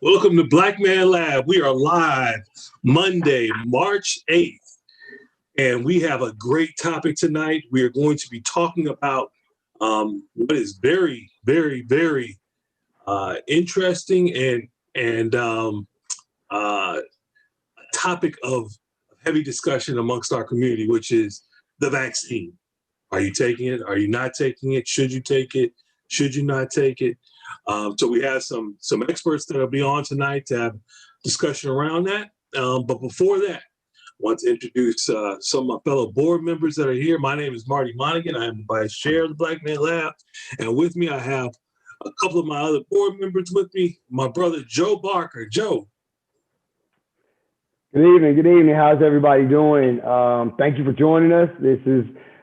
Welcome to Black Man Lab. We are live Monday, March 8th, and we have a great topic tonight. We are going to be talking about what is very, very, very interesting and a topic of heavy discussion amongst our community, which is the vaccine. Are you taking it? Are you not taking it? Should you take it? Should you not take it? So we have some experts that will be on tonight to have discussion around that. But before that, I want to introduce some of my fellow board members that are here. My name is Marty Monaghan. I am the vice chair of the Black Man Lab. And with me, I have a couple of my other board members with me. My brother, Joe Barker. Joe. Good evening. Good evening. How's everybody doing? Thank you for joining us.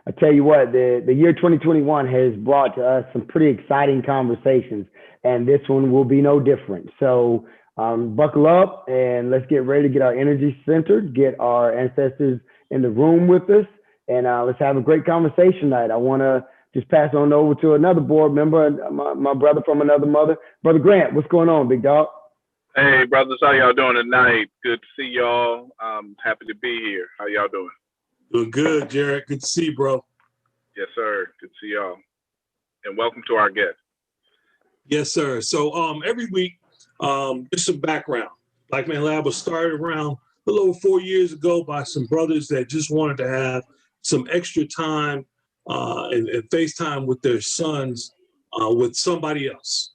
I tell you what, the year 2021 has brought to us some pretty exciting conversations, and this one will be no different. So buckle up and let's get ready to get our energy centered, get our ancestors in the room with us, and let's have a great conversation tonight. I want to just pass on over to another board member, my brother from another mother. Brother Grant, what's going on, big dog? Hey, brothers, how y'all doing tonight? Good to see y'all. I'm happy to be here. How y'all doing? Doing good, Jared. Good to see you, bro. Yes, sir. Good to see y'all. And welcome to our guest. Yes, sir. So every week, just some background. Black Man Lab was started around a little over 4 years ago by some brothers that just wanted to have some extra time and FaceTime with their sons with somebody else.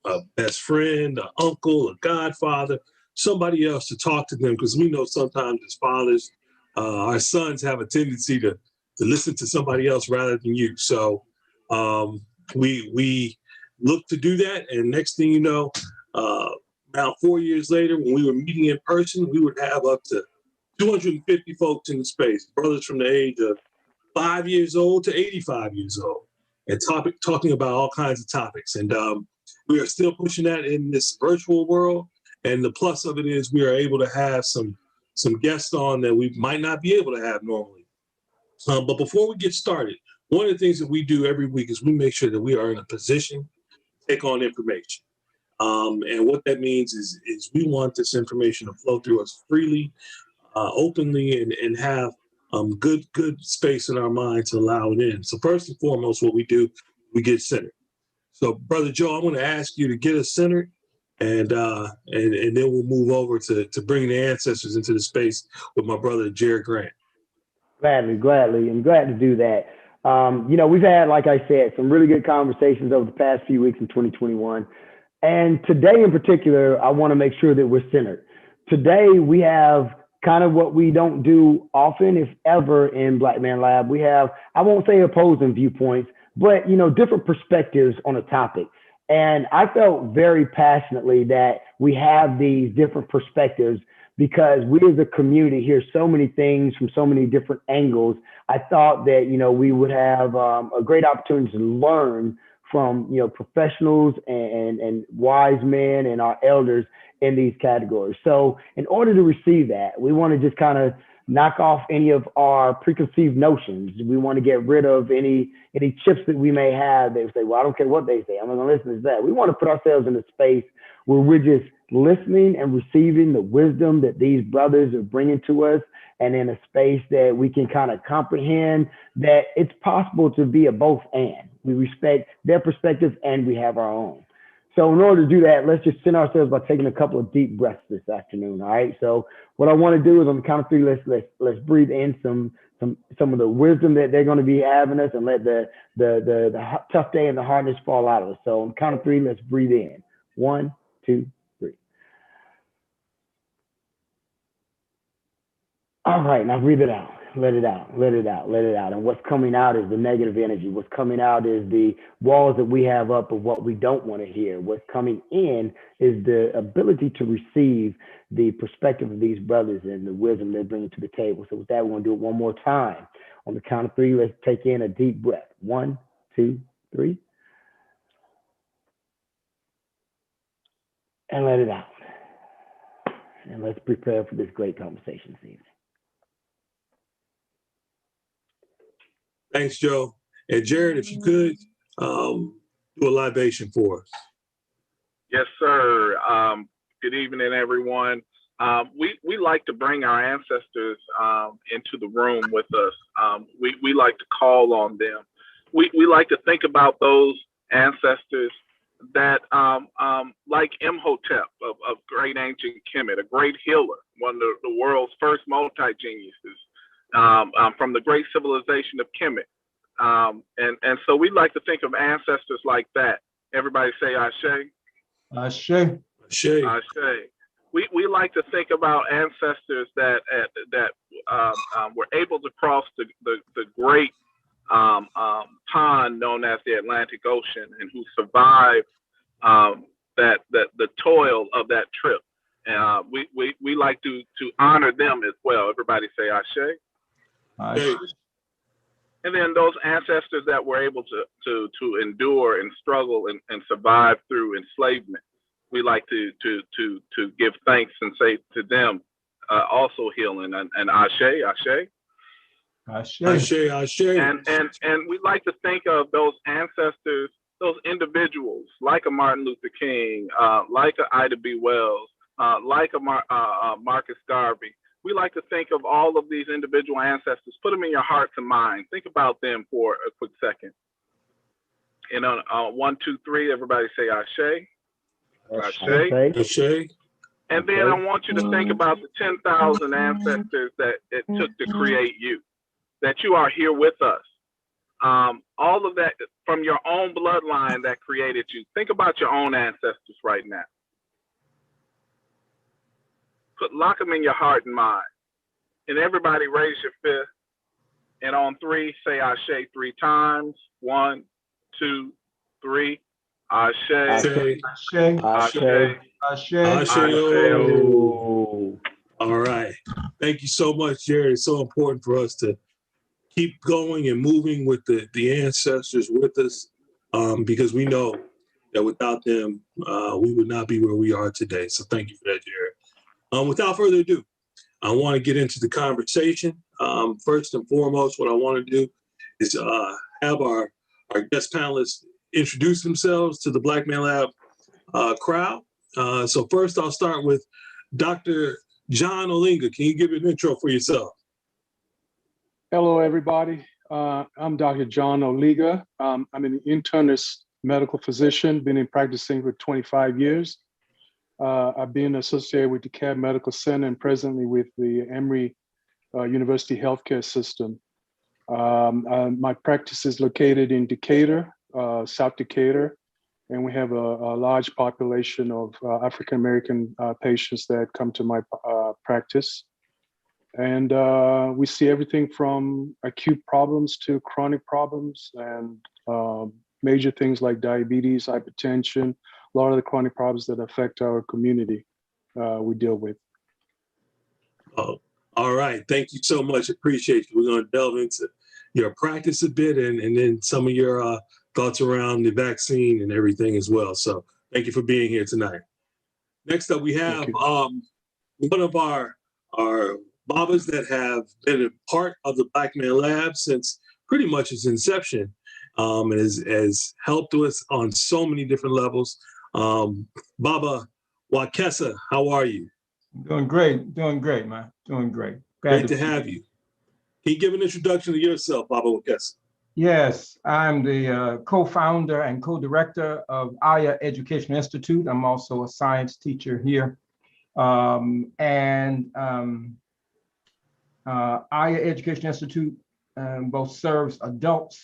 A best friend, an uncle, a godfather, somebody else to talk to them, because we know sometimes as fathers, our sons have a tendency to listen to somebody else rather than you. So we look to do that, and next thing you know, about 4 years later, when we were meeting in person, we would have up to 250 folks in the space, brothers from the age of 5 years old to 85 years old, and talking about all kinds of topics. And we are still pushing that in this virtual world. And the plus of it is we are able to have some guests on that we might not be able to have normally. But before we get started, one of the things that we do every week is we make sure that we are in a position to take on information. And what that means is we want this information to flow through us freely, openly, and have good space in our mind to allow it in. So first and foremost, what we do, we get centered. So, Brother Joe, I'm going to ask you to get us centered, and then we'll move over to bring the ancestors into the space with my brother, Jared Grant. Gladly, and glad to do that. We've had, like I said, some really good conversations over the past few weeks in 2021. And today in particular, I want to make sure that we're centered. Today, we have kind of what we don't do often, if ever, in Black Man Lab. We have, I won't say opposing viewpoints, but, different perspectives on a topic. And I felt very passionately that we have these different perspectives because we as a community hear so many things from so many different angles. I thought that, we would have a great opportunity to learn from, professionals and wise men and our elders in these categories. So in order to receive that, we want to just kind of knock off any of our preconceived notions. We want to get rid of any chips that we may have. They say, well, I don't care what they say, I'm not going to listen to that. We want to put ourselves in a space where we're just listening and receiving the wisdom that these brothers are bringing to us, and in a space that we can kind of comprehend that it's possible to be a both and. We respect their perspectives and we have our own. So in order to do that, let's just center ourselves by taking a couple of deep breaths this afternoon. All right. So what I want to do is on the count of three, let's breathe in some of the wisdom that they're going to be having us, and let the tough day and the hardness fall out of us. So on the count of three, let's breathe in. 1, 2, 3. All right. Now breathe it out. Let it out, let it out, let it out. And what's coming out is the negative energy. What's coming out is the walls that we have up of what we don't want to hear. What's coming in is the ability to receive the perspective of these brothers and the wisdom they're bringing to the table. So with that, we're going to do it one more time. On the count of three, let's take in a deep breath. 1, 2, 3. And let it out. And let's prepare for this great conversation this evening. Thanks, Joe. And Jared, if you could do a libation for us. Yes, sir. Good evening, everyone. We like to bring our ancestors into the room with us. We like to call on them. We like to think about those ancestors that, like Imhotep of great ancient Kemet, a great healer, one of the world's first multi-geniuses from the great civilization of Kemet. And so we like to think of ancestors like that. Everybody say Ashe. Ashe. Ashe. Ashe. We like to think about ancestors that were able to cross the great pond known as the Atlantic Ocean, and who survived the toil of that trip. And we like to honor them as well. Everybody say Ashe. Ashe. And then those ancestors that were able to endure and struggle and survive through enslavement, we like to give thanks and say to them also healing and Ashe, Ashe. Ashe. Ashe. Ashe. And we like to think of those ancestors, those individuals like a Martin Luther King, like a Ida B. Wells, like a Marcus Garvey. We like to think of all of these individual ancestors, put them in your hearts and minds. Think about them for a quick second. And on 1, 2, 3, everybody say Ashe. Ashe. Ashe. And then I want you to think about the 10,000 ancestors that it took to create you, that you are here with us. All of that from your own bloodline that created you. Think about your own ancestors right now. Lock them in your heart and mind. And everybody raise your fist. And on 3, say Ashe 3 times. 1, 2, 3. Ashe. Ashe. Ashe. Ashe. Ashe. All right. Thank you so much, Jerry. It's so important for us to keep going and moving with the ancestors with us, because we know that without them, we would not be where we are today. So thank you for that, Jerry. Without further ado, I want to get into the conversation. First and foremost, what I want to do is have our guest panelists introduce themselves to the Black Man Lab crowd. So first, I'll start with Dr. John Oliga. Can you give an intro for yourself? Hello, everybody. I'm Dr. John Oliga. I'm an internist medical physician, been practicing for 25 years. I've been associated with the CAB Medical Center and presently with the Emory University Healthcare System. My practice is located in Decatur, South Decatur, and we have a large population of African-American patients that come to my practice. And we see everything from acute problems to chronic problems and major things like diabetes, hypertension, a lot of the chronic problems that affect our community we deal with. Oh, all right. Thank you so much. Appreciate you. We're going to delve into your practice a bit and then some of your thoughts around the vaccine and everything as well. So thank you for being here tonight. Next up, we have one of our Babas that have been a part of the Black Man Lab since pretty much its inception, and has helped us on so many different levels. Baba Wekesa, how are you? Doing great, man. Doing great. Great to have you. Can you give an introduction to yourself, Baba Wekesa? Yes, I'm the co-founder and co-director of Aya Education Institute. I'm also a science teacher here. Aya Education Institute both serves adults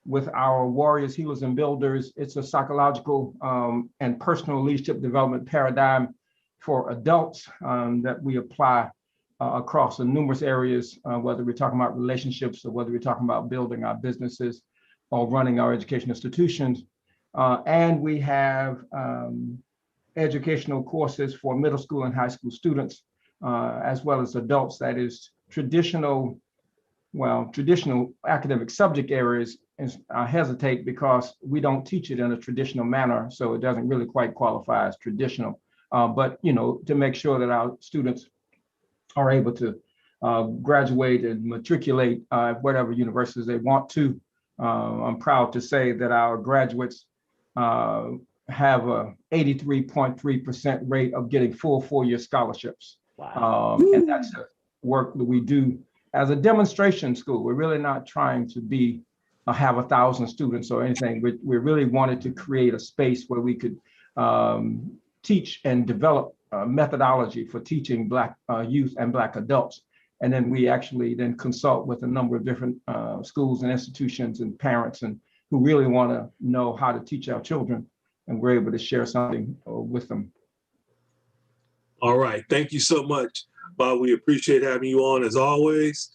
with our Warriors, Healers, and Builders. It's a psychological and personal leadership development paradigm for adults that we apply across the numerous areas, whether we're talking about relationships or whether we're talking about building our businesses or running our education institutions. And we have educational courses for middle school and high school students, as well as adults. That is traditional academic subject areas. I hesitate because we don't teach it in a traditional manner, so it doesn't really quite qualify as traditional. But to make sure that our students are able to graduate and matriculate at whatever universities they want to. I'm proud to say that our graduates have have a 83.3% rate of getting full 4-year scholarships. Wow. And that's the work that we do as a demonstration school. We're really not trying to be have 1,000 students or anything. We really wanted to create a space where we could teach and develop methodology for teaching Black youth and Black adults. And then we actually then consult with a number of different schools and institutions and parents and who really want to know how to teach our children. And we're able to share something with them. All right. Thank you so much, Bob. We appreciate having you on as always.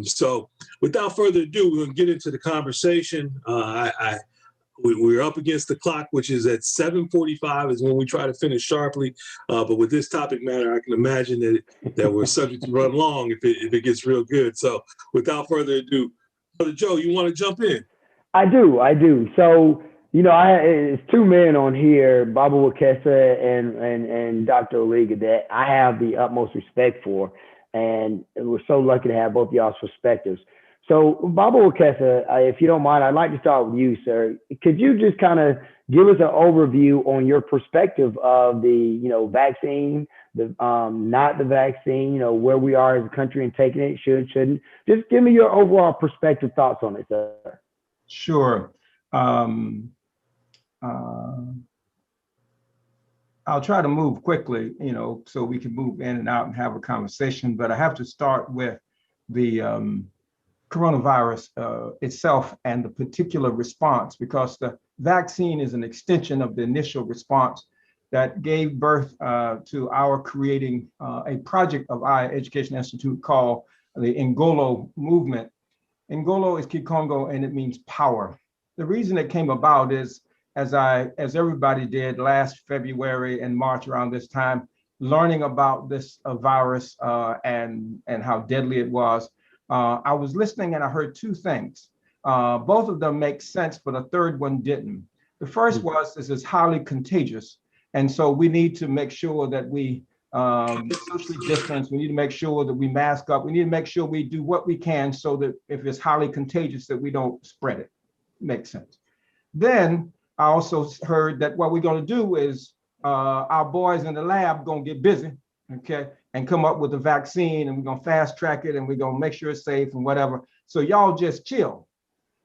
So without further ado, we're going to get into the conversation. We're up against the clock, which is at 7:45 is when we try to finish sharply. But with this topic matter, I can imagine that we're subject to run long if it gets real good. So without further ado, Brother Joe, you want to jump in? I do. So, it's two men on here, Baba Wekesa and Dr. Oliga, that I have the utmost respect for. And we're so lucky to have both y'all's perspectives. So, Baba Wekesa, if you don't mind, I'd like to start with you, sir. Could you just kind of give us an overview on your perspective of the, vaccine, the not the vaccine, where we are as a country and taking it, shouldn't? Just give me your overall perspective, thoughts on it, sir. Sure. I'll try to move quickly, so we can move in and out and have a conversation, but I have to start with the coronavirus itself and the particular response, because the vaccine is an extension of the initial response that gave birth to our creating a project of our Education Institute called the NGOLO movement. NGOLO is Kikongo and it means power. The reason it came about is, as everybody did last February and March around this time, learning about this virus and how deadly it was, I was listening and I heard two things. Both of them make sense, but a third one didn't. The first was, this is highly contagious. And so we need to make sure that we socially distance. We need to make sure that we mask up. We need to make sure we do what we can so that if it's highly contagious, that we don't spread it. Makes sense. Then I also heard that what we're going to do is our boys in the lab going to get busy, okay, and come up with a vaccine, and we're going to fast track it, and we're going to make sure it's safe and whatever. So y'all just chill.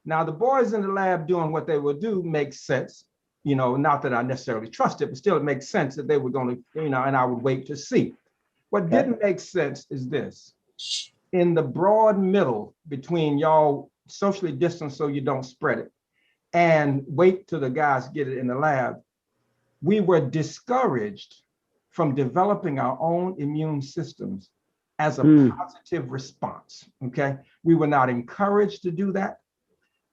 Now, the boys in the lab doing what they will do makes sense. Not that I necessarily trust it, but still it makes sense that they were going to, and I would wait to see. What didn't make sense is this. In the broad middle between y'all socially distance so you don't spread it, and wait till the guys get it in the lab, we were discouraged from developing our own immune systems as a positive response, okay? We were not encouraged to do that.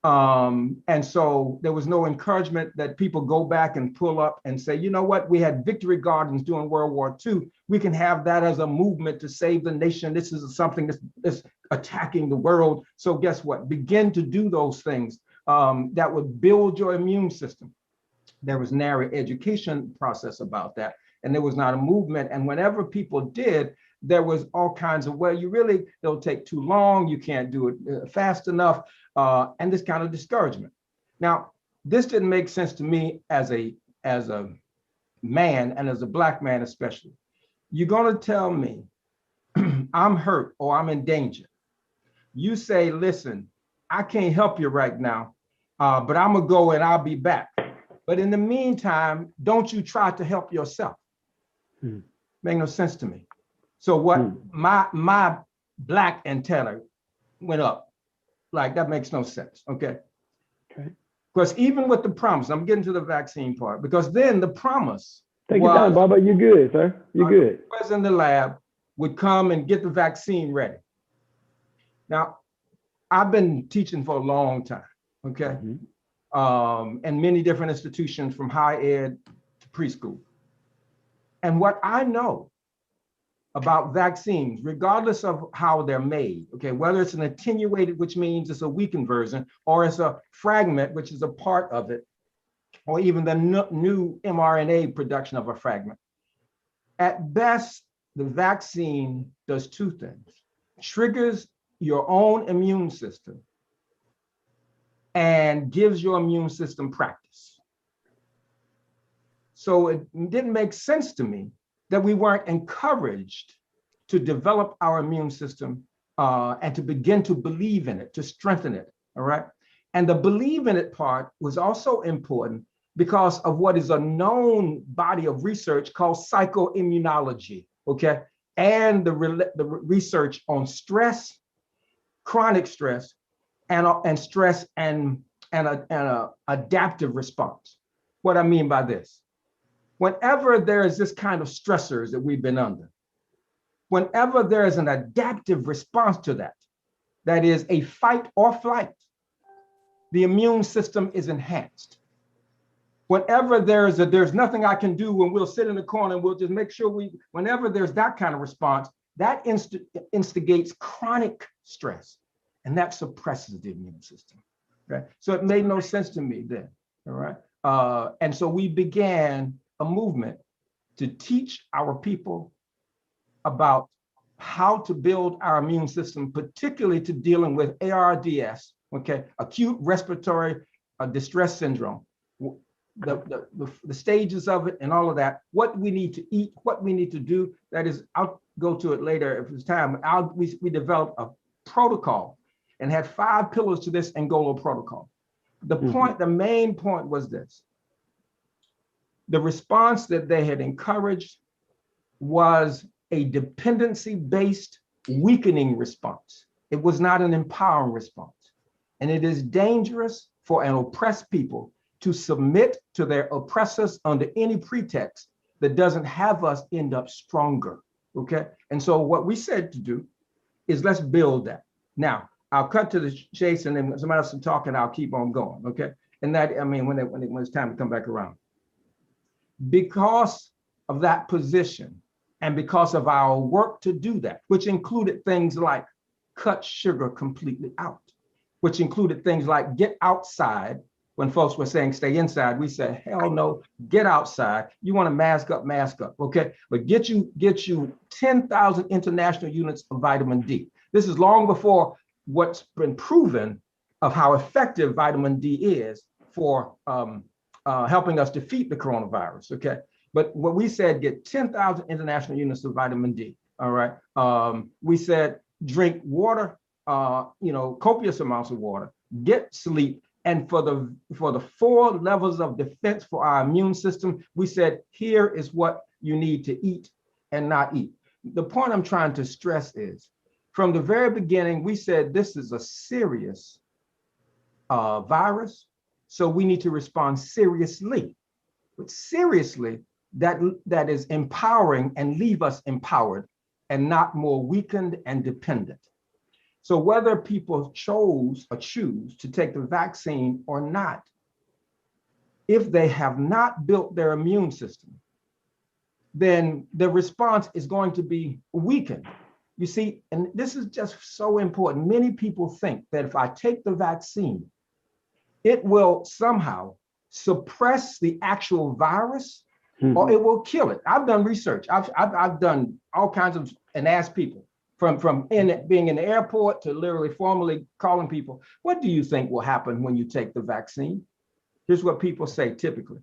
And so there was no encouragement that people go back and pull up and say, you know what, we had victory gardens during World War II. We can have that as a movement to save the nation. This is something that's attacking the world. So guess what? Begin to do those things that would build your immune system. There was narrow education process about that. And there was not a movement. And whenever people did, there was all kinds of, well, it'll take too long. You can't do it fast enough. And this kind of discouragement. Now, this didn't make sense to me as a man and as a Black man, especially. You're going to tell me I'm hurt or I'm in danger. You say, listen, I can't help you right now, but I'm going to go and I'll be back. But in the meantime, don't you try to help yourself. Make no sense to me. So what my Black antenna went up. Like, that makes no sense, okay? Because even with the promise, I'm getting to the vaccine part, because then the promise Take your time, Baba, you're good, sir. You're good. Was in the lab would come and get the vaccine ready. Now, I've been teaching for a long time, okay? And many different institutions from higher ed to preschool. And what I know about vaccines, regardless of how they're made, okay, whether it's an attenuated, which means it's a weakened version, or it's a fragment, which is a part of it, or even the new mRNA production of a fragment. At best, the vaccine does two things: triggers your own immune system and gives your immune system practice. So it didn't make sense to me that we weren't encouraged to develop our immune system and to begin to believe in it, to strengthen it, all right? And the believe in it part was also important because of what is a known body of research called psychoimmunology, okay? And the research on stress, chronic stress, and stress and a adaptive response. What I mean by this, whenever there is this kind of stressors that we've been under, whenever there is an adaptive response to that, that is a fight or flight, the immune system is enhanced. Whenever there's nothing I can do, when we'll sit in the corner and we'll just make sure whenever there's that kind of response, that instigates chronic stress, and that suppresses the immune system, right? So it made no sense to me then, all right? And so we began a movement to teach our people about how to build our immune system, particularly to dealing with ARDS, okay, acute respiratory distress syndrome, the stages of it and all of that, what we need to eat, what we need to do. That is, I'll go to it later if it's time. We developed a protocol and had 5 pillars to this NGOLO protocol. The point, the main point was this: the response that they had encouraged was a dependency-based weakening response. It was not an empowering response. And it is dangerous for an oppressed people to submit to their oppressors under any pretext that doesn't have us end up stronger, okay? And so what we said to do is let's build that. Now, I'll cut to the chase and then somebody else will talk and I'll keep on going, okay? And that, I mean, when it's time to come back around. Because of that position and because of our work to do that, which included things like cut sugar completely out, which included things like get outside. When folks were saying stay inside, we said, hell no, get outside. You want to mask up, okay? But get you 10,000 international units of vitamin D. This is long before what's been proven of how effective vitamin D is for helping us defeat the coronavirus, okay? But what we said, get 10,000 international units of vitamin D, all right? We said drink water, copious amounts of water, get sleep. And for the 4 levels of defense for our immune system, we said, here is what you need to eat and not eat. The point I'm trying to stress is, from the very beginning, we said this is a serious virus, so we need to respond seriously. But seriously, that is empowering and leave us empowered and not more weakened and dependent. So whether people choose to take the vaccine or not, if they have not built their immune system, then the response is going to be weakened. You see, and this is just so important. Many people think that if I take the vaccine, it will somehow suppress the actual virus or it will kill it. I've done research. I've done all kinds of, and asked people, from being in the airport to literally formally calling people, what do you think will happen when you take the vaccine? Here's what people say typically.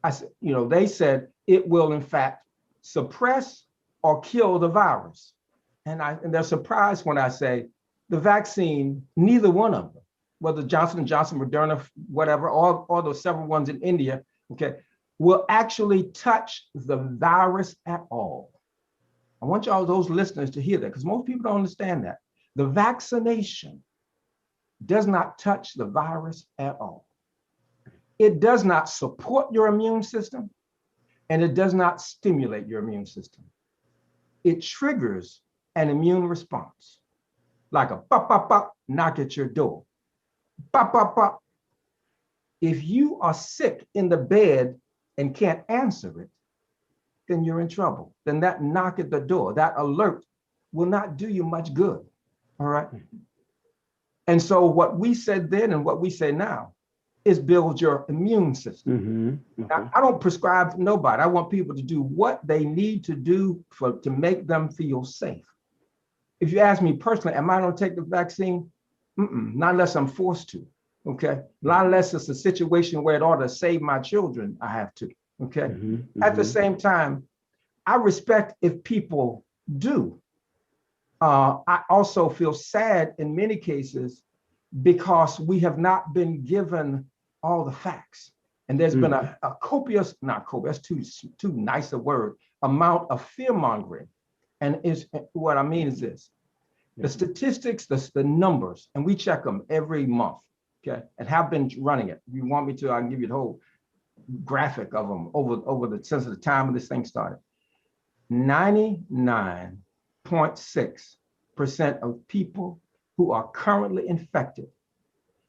They said it will in fact suppress or kill the virus. And they're surprised when I say the vaccine, neither one of them, whether Johnson & Johnson, Moderna, whatever, or those several ones in India, okay, will actually touch the virus at all. I want y'all, those listeners, to hear that, because most people don't understand that. The vaccination does not touch the virus at all. It does not support your immune system, and it does not stimulate your immune system. It triggers an immune response, like a pop, pop, pop, knock at your door. Pop, pop, pop. If you are sick in the bed and can't answer it, then you're in trouble. Then that knock at the door, that alert will not do you much good, all right? And so what we said then and what we say now is build your immune system. Now, I don't prescribe to nobody. I want people to do what they need to do to make them feel safe. If you ask me personally, am I gonna take the vaccine? Not unless I'm forced to, okay? Not unless it's a situation where it ought to save my children, I have to. Okay. At the same time, I respect if people do. I also feel sad in many cases because we have not been given all the facts. And there's been a copious, not copious, too nice a word, amount of fear mongering. And what I mean is this, the statistics, the numbers, and we check them every month, okay? And have been running it. If you want me to, I can give you the whole graphic of them since the time of this thing started. 99.6% of people who are currently infected,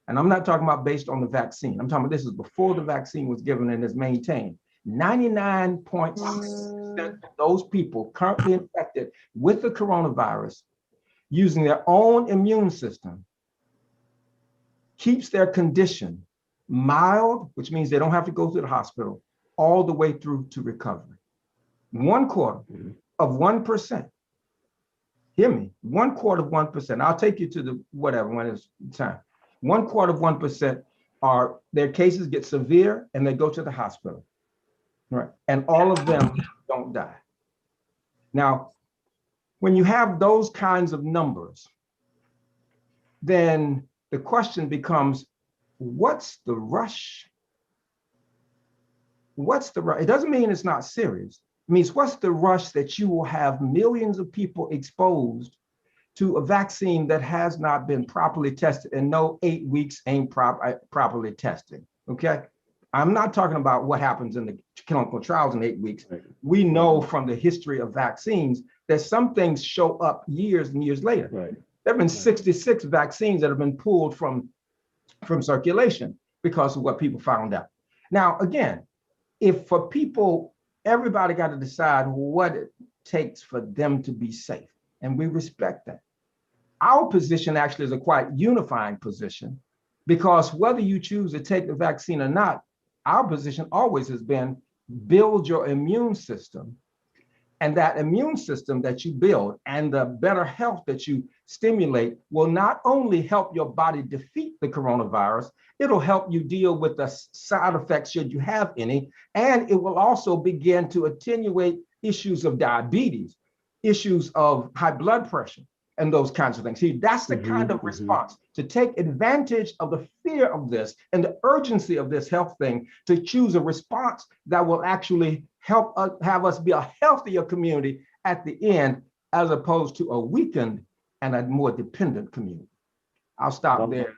and I'm not talking about based on the vaccine, I'm talking about this is before the vaccine was given and is maintained. 99.6% of those people currently infected with the coronavirus using their own immune system keeps their condition mild, which means they don't have to go to the hospital, all the way through to recovery. 1/4 of 1%. Hear me, 1/4 of 1%. I'll take you to the whatever when it's time. 1/4 of 1% are their cases get severe and they go to the hospital, right? And all of them don't die. Now, when you have those kinds of numbers, then the question becomes, what's the rush? What's the rush? It doesn't mean it's not serious. It means what's the rush that you will have millions of people exposed to a vaccine that has not been properly tested, and no 8 weeks ain't properly tested, okay? I'm not talking about what happens in the clinical trials in 8 weeks. We know from the history of vaccines that some things show up years and years later. There have been 66 vaccines that have been pulled from circulation because of what people found out. Now, again, if for people, everybody got to decide what it takes for them to be safe, and we respect that. Our position actually is a quite unifying position, because whether you choose to take the vaccine or not, our position always has been build your immune system. And that immune system that you build and the better health that you stimulate will not only help your body defeat the coronavirus, it'll help you deal with the side effects should you have any, and it will also begin to attenuate issues of diabetes, issues of high blood pressure, and those kinds of things. See, that's the kind of response, to take advantage of the fear of this and the urgency of this health thing, to choose a response that will actually help us have us be a healthier community at the end, as opposed to a weakened and a more dependent community. I'll stop there.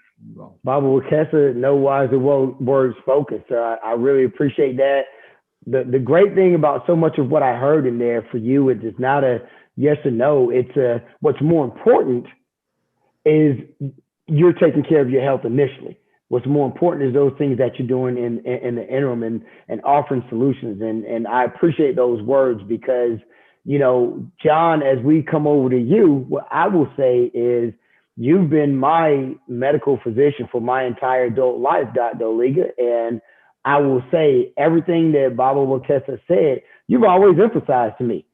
Baba Wekesa, no wiser words spoken, sir. I really appreciate that. The great thing about so much of what I heard in there for you is it's not a yes or no. It's what's more important is you're taking care of your health initially. What's more important is those things that you're doing in the interim and offering solutions. And I appreciate those words because, you know, John, as we come over to you, what I will say is you've been my medical physician for my entire adult life, Dr. Oliga. And I will say everything that Baba Wekesa said, you've always emphasized to me.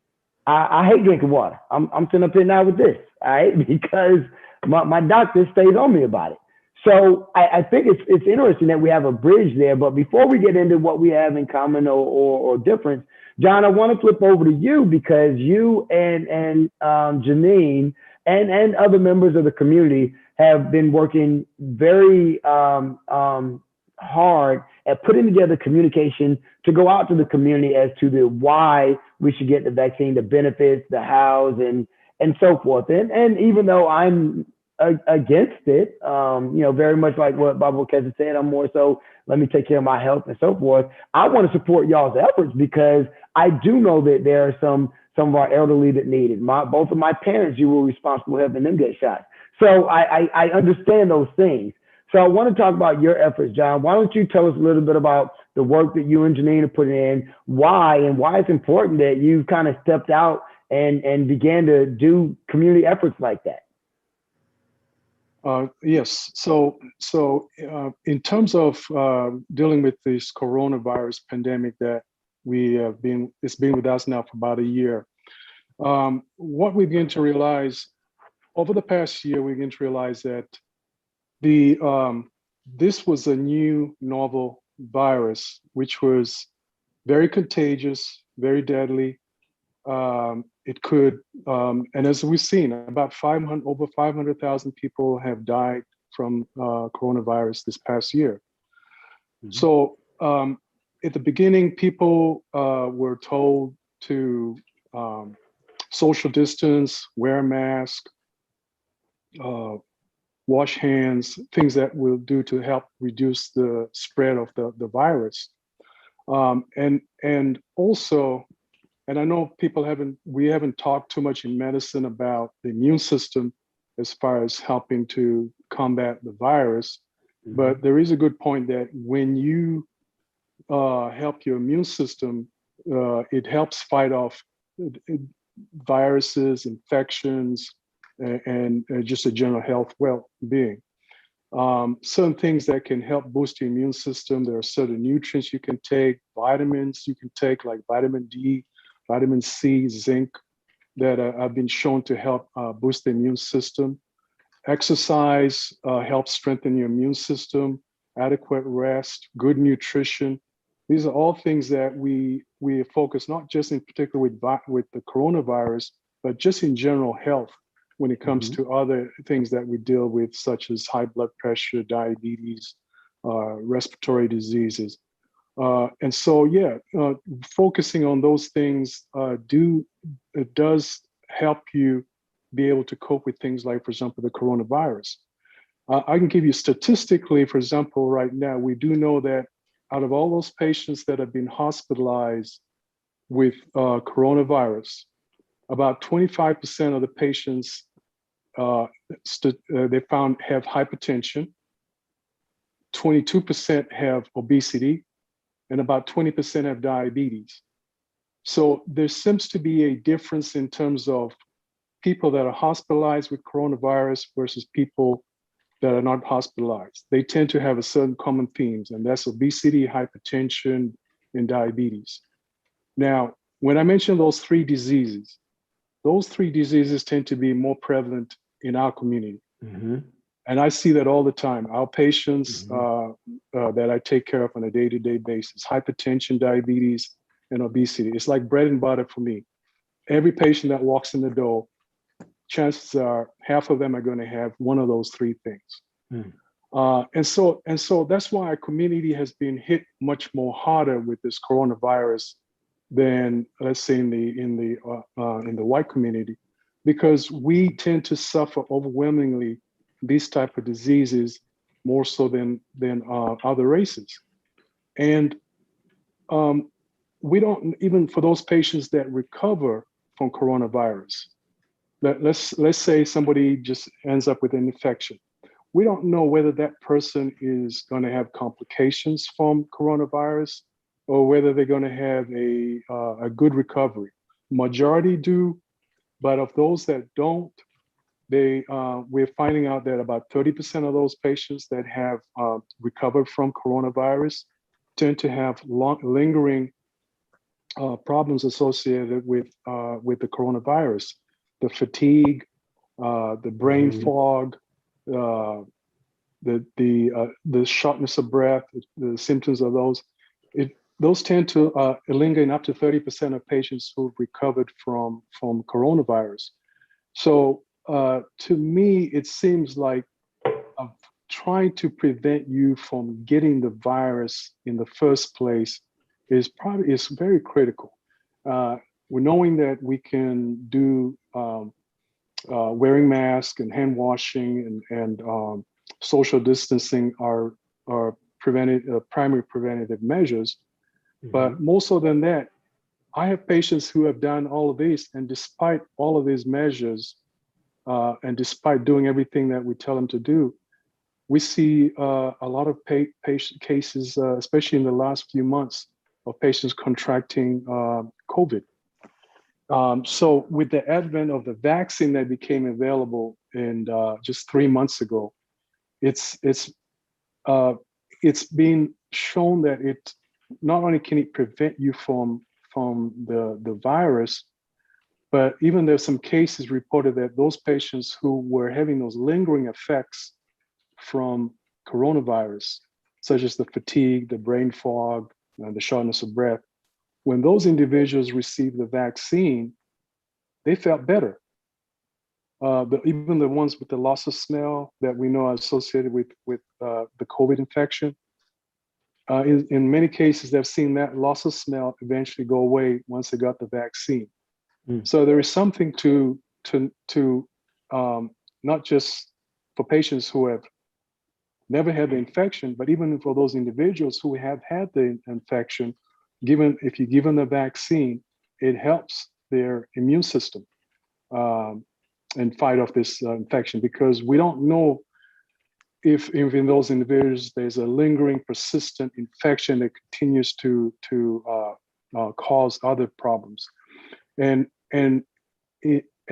I hate drinking water. I'm sitting up here now with this, all right? Because my doctor stays on me about it. So I think it's interesting that we have a bridge there. But before we get into what we have in common or difference, John, I want to flip over to you because you and Janine and other members of the community have been working very hard at putting together communication to go out to the community as to the why we should get the vaccine, the benefits, the hows, and so forth. And even though I'm against it, very much like what Baba Wekesa said, I'm more so, let me take care of my health and so forth. I want to support y'all's efforts because I do know that there are some of our elderly that need it. Both of my parents, you were responsible for helping them get shots. So I understand those things. So I want to talk about your efforts, John. Why don't you tell us a little bit about the work that you and Janine are putting in, why it's important that you kind of stepped out and began to do community efforts like that. Yes. So in terms of dealing with this coronavirus pandemic that it's been with us now for about a year, what we begin to realize over the past year, we begin to realize that this was a new novel virus, which was very contagious, very deadly. It could, and as we've seen, over 500,000 people have died from coronavirus this past year. So at the beginning, people were told to social distance, wear a mask, wash hands, things that will do to help reduce the spread of the virus. And also, and I know we haven't talked too much in medicine about the immune system as far as helping to combat the virus, but there is a good point that when you help your immune system, it helps fight off viruses, infections, and just a general health well-being. Certain things that can help boost your immune system. There are certain nutrients you can take, vitamins you can take, like vitamin D, vitamin C, zinc, that have been shown to help boost the immune system. Exercise helps strengthen your immune system, adequate rest, good nutrition. These are all things that we focus not just in particular with the coronavirus, but just in general health when it comes to other things that we deal with, such as high blood pressure, diabetes, respiratory diseases. And so, focusing on those things does help you be able to cope with things like, for example, the coronavirus. I can give you statistically, for example, right now, we do know that out of all those patients that have been hospitalized with coronavirus, about 25% of the patients they found have hypertension, 22% have obesity, and about 20% have diabetes. So there seems to be a difference in terms of people that are hospitalized with coronavirus versus people that are not hospitalized. They tend to have a certain common themes, and that's obesity, hypertension, and diabetes. Now, when I mention those three diseases tend to be more prevalent in our community. And I see that all the time. Our patients that I take care of on a day-to-day basis, hypertension, diabetes, and obesity. It's like bread and butter for me. Every patient that walks in the door, chances are half of them are going to have one of those three things. And so that's why our community has been hit much more harder with this coronavirus than, let's say, in the white community, because we tend to suffer overwhelmingly these type of diseases more so than other races. And we don't, even for those patients that recover from coronavirus, let's say somebody just ends up with an infection. We don't know whether that person is going to have complications from coronavirus or whether they're going to have a good recovery. Majority do, but of those that don't, we're finding out that about 30% of those patients that have recovered from coronavirus tend to have lingering problems associated with the coronavirus, the fatigue, the brain fog, the shortness of breath, the symptoms of those tend to linger in up to 30% of patients who've recovered from coronavirus. So to me, it seems like trying to prevent you from getting the virus in the first place is very critical. We're knowing that we can do wearing masks and hand washing and social distancing are primary preventative measures. But more so than that, I have patients who have done all of these, and despite all of these measures, and despite doing everything that we tell them to do, we see a lot of patient cases, especially in the last few months, of patients contracting COVID. So with the advent of the vaccine that became available in just 3 months ago, it's been shown that it not only can it prevent you from the virus, but even there's some cases reported that those patients who were having those lingering effects from coronavirus, such as the fatigue, the brain fog, and the shortness of breath, when those individuals received the vaccine, they felt better. Even the ones with the loss of smell that we know are associated with the COVID infection, in many cases, they've seen that loss of smell eventually go away once they got the vaccine. So there is something to not just for patients who have never had the infection, but even for those individuals who have had the infection, if you give them the vaccine, it helps their immune system and fight off this infection, because we don't know if in those individuals there's a lingering, persistent infection that continues to cause other problems, and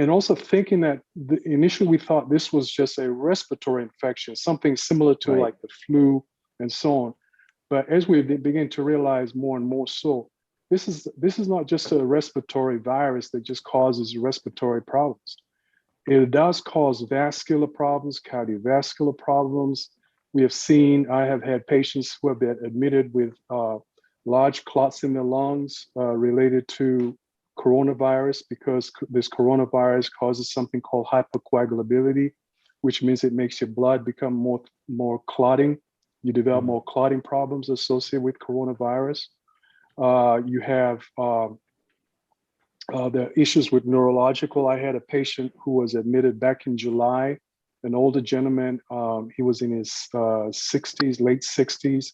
also thinking that initially we thought this was just a respiratory infection, something similar to like the flu and so on. But as we begin to realize more and more so, this is not just a respiratory virus that just causes respiratory problems. It does cause vascular problems, cardiovascular problems. I have had patients who have been admitted with large clots in their lungs related to coronavirus, because this coronavirus causes something called hypercoagulability, which means it makes your blood become more clotting. You develop more clotting problems associated with coronavirus. You have the issues with neurological. I had a patient who was admitted back in July, an older gentleman. He was in his 60s, late 60s.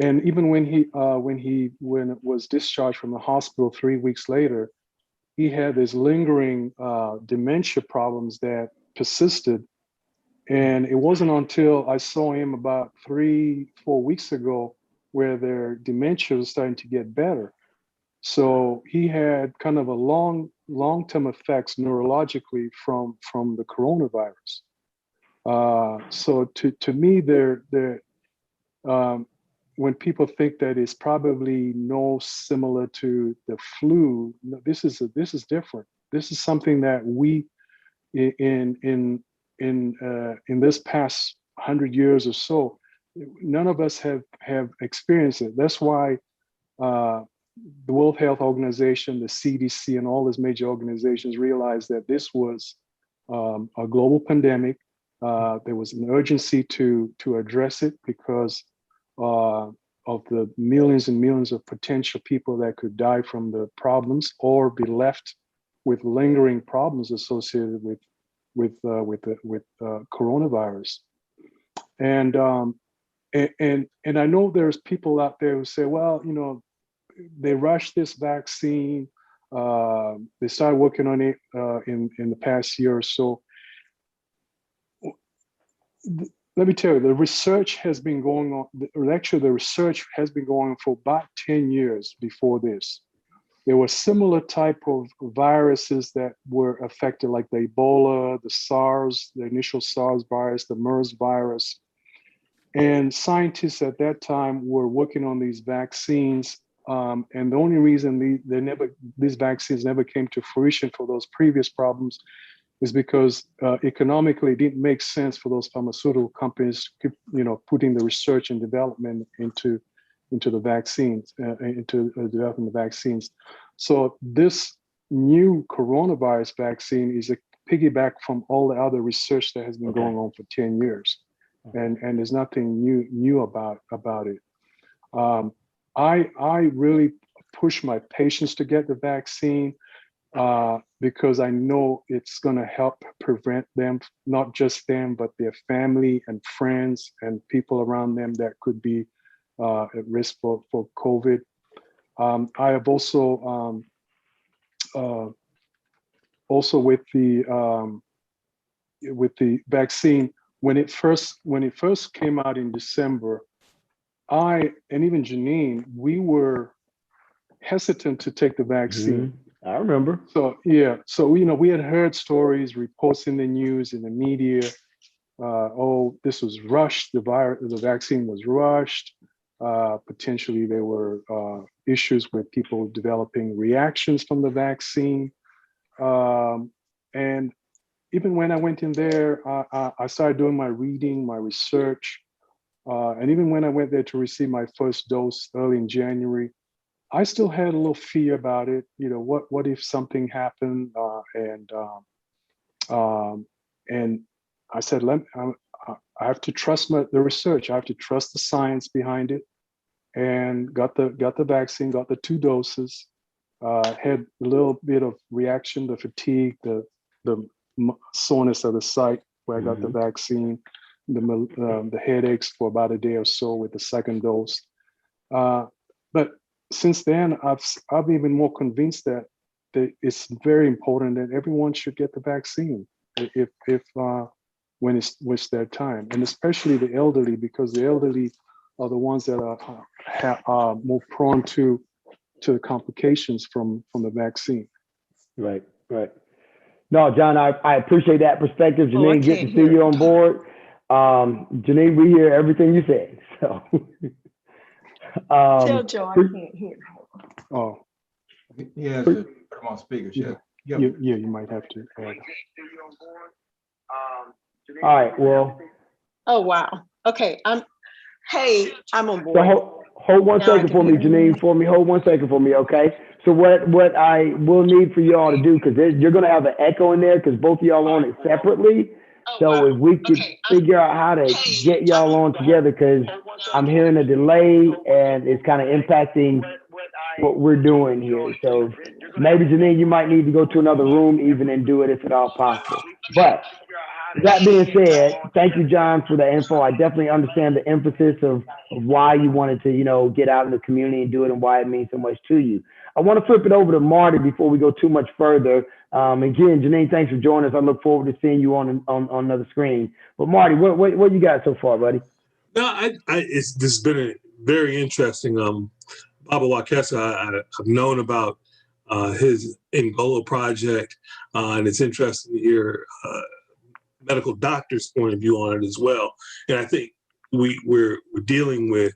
And even when it was discharged from the hospital 3 weeks later, he had this lingering dementia problems that persisted. And it wasn't until I saw him about 3-4 weeks ago where their dementia was starting to get better. So he had kind of a long-term effects neurologically from the coronavirus. So to me, when people think that it's probably no similar to the flu, no, this is different. This is something that we in this past 100 years or so, none of us have experienced it. That's why the World Health Organization, the CDC, and all these major organizations realized that this was a global pandemic. There was an urgency to address it because of the millions and millions of potential people that could die from the problems or be left with lingering problems associated with coronavirus. And I know there's people out there who say, well, they rushed this vaccine. They started working on it in the past year or so. Let me tell you, the research has been going on. Actually, the research has been going on for about 10 years before this. There were similar type of viruses that were affected, like the Ebola, the SARS, the initial SARS virus, the MERS virus. And scientists at that time were working on these vaccines. And the only reason these vaccines never came to fruition for those previous problems is because economically it didn't make sense for those pharmaceutical companies to keep, putting the research and development into the vaccines, into developing the vaccines. So this new coronavirus vaccine is a piggyback from all the other research that has been going on for 10 years. And there's nothing new about it. I really push my patients to get the vaccine because I know it's going to help prevent them, not just them, but their family and friends and people around them that could be at risk for COVID. I have also with the vaccine, when it first came out in December, I and even Janine, we were hesitant to take the vaccine. I remember. So yeah, so we had heard stories, reports in the news, in the media. This was rushed. The vaccine was rushed. Potentially, there were issues with people developing reactions from the vaccine. And even when I went in there, I started doing my reading, my research. And even when I went there to receive my first dose early in January, I still had a little fear about it. You know, what if something happened? And I said, I have to trust the research. I have to trust the science behind it. And got the vaccine, got the 2 doses. Had a little bit of reaction, the fatigue, the soreness of the site where I got the vaccine, the headaches for about a day or so with the 2nd dose. But since then, I've been even more convinced that it's very important that everyone should get the vaccine if when it's their time, and especially the elderly, because the elderly are the ones that are more prone to the complications from the vaccine. Right, right. No, John, I appreciate that perspective. Oh, I Janine, good can't to see hear. you on board. Janine, we hear everything you said. So, Tell Joe I can't hear. Oh, He has to put him on speaker. yeah, Yep. you might have to add. all right, well, Oh, wow. Okay, I'm on so board. hold one Now I second can for me, hear. Janine, Hold 1 second for me, okay? So what I will need for y'all to do, because you're going to have an echo in there because both of y'all on it separately. So if we could figure out how to get y'all on together, because I'm hearing a delay and it's kind of impacting what we're doing here. So maybe, Janine, you might need to go to another room even and do it if at all possible. But that being said, thank you, John, for the info. I definitely understand the emphasis of why you wanted to, get out in the community and do it and why it means so much to you. I want to flip it over to Marty before we go too much further. Again, Janine, thanks for joining us. I look forward to seeing you on another screen. But Marty, what you got so far, buddy? No, this has been a very interesting. Baba Wekesa, I've known about his NGOLO project, and it's interesting to hear medical doctor's point of view on it as well. And I think we're dealing with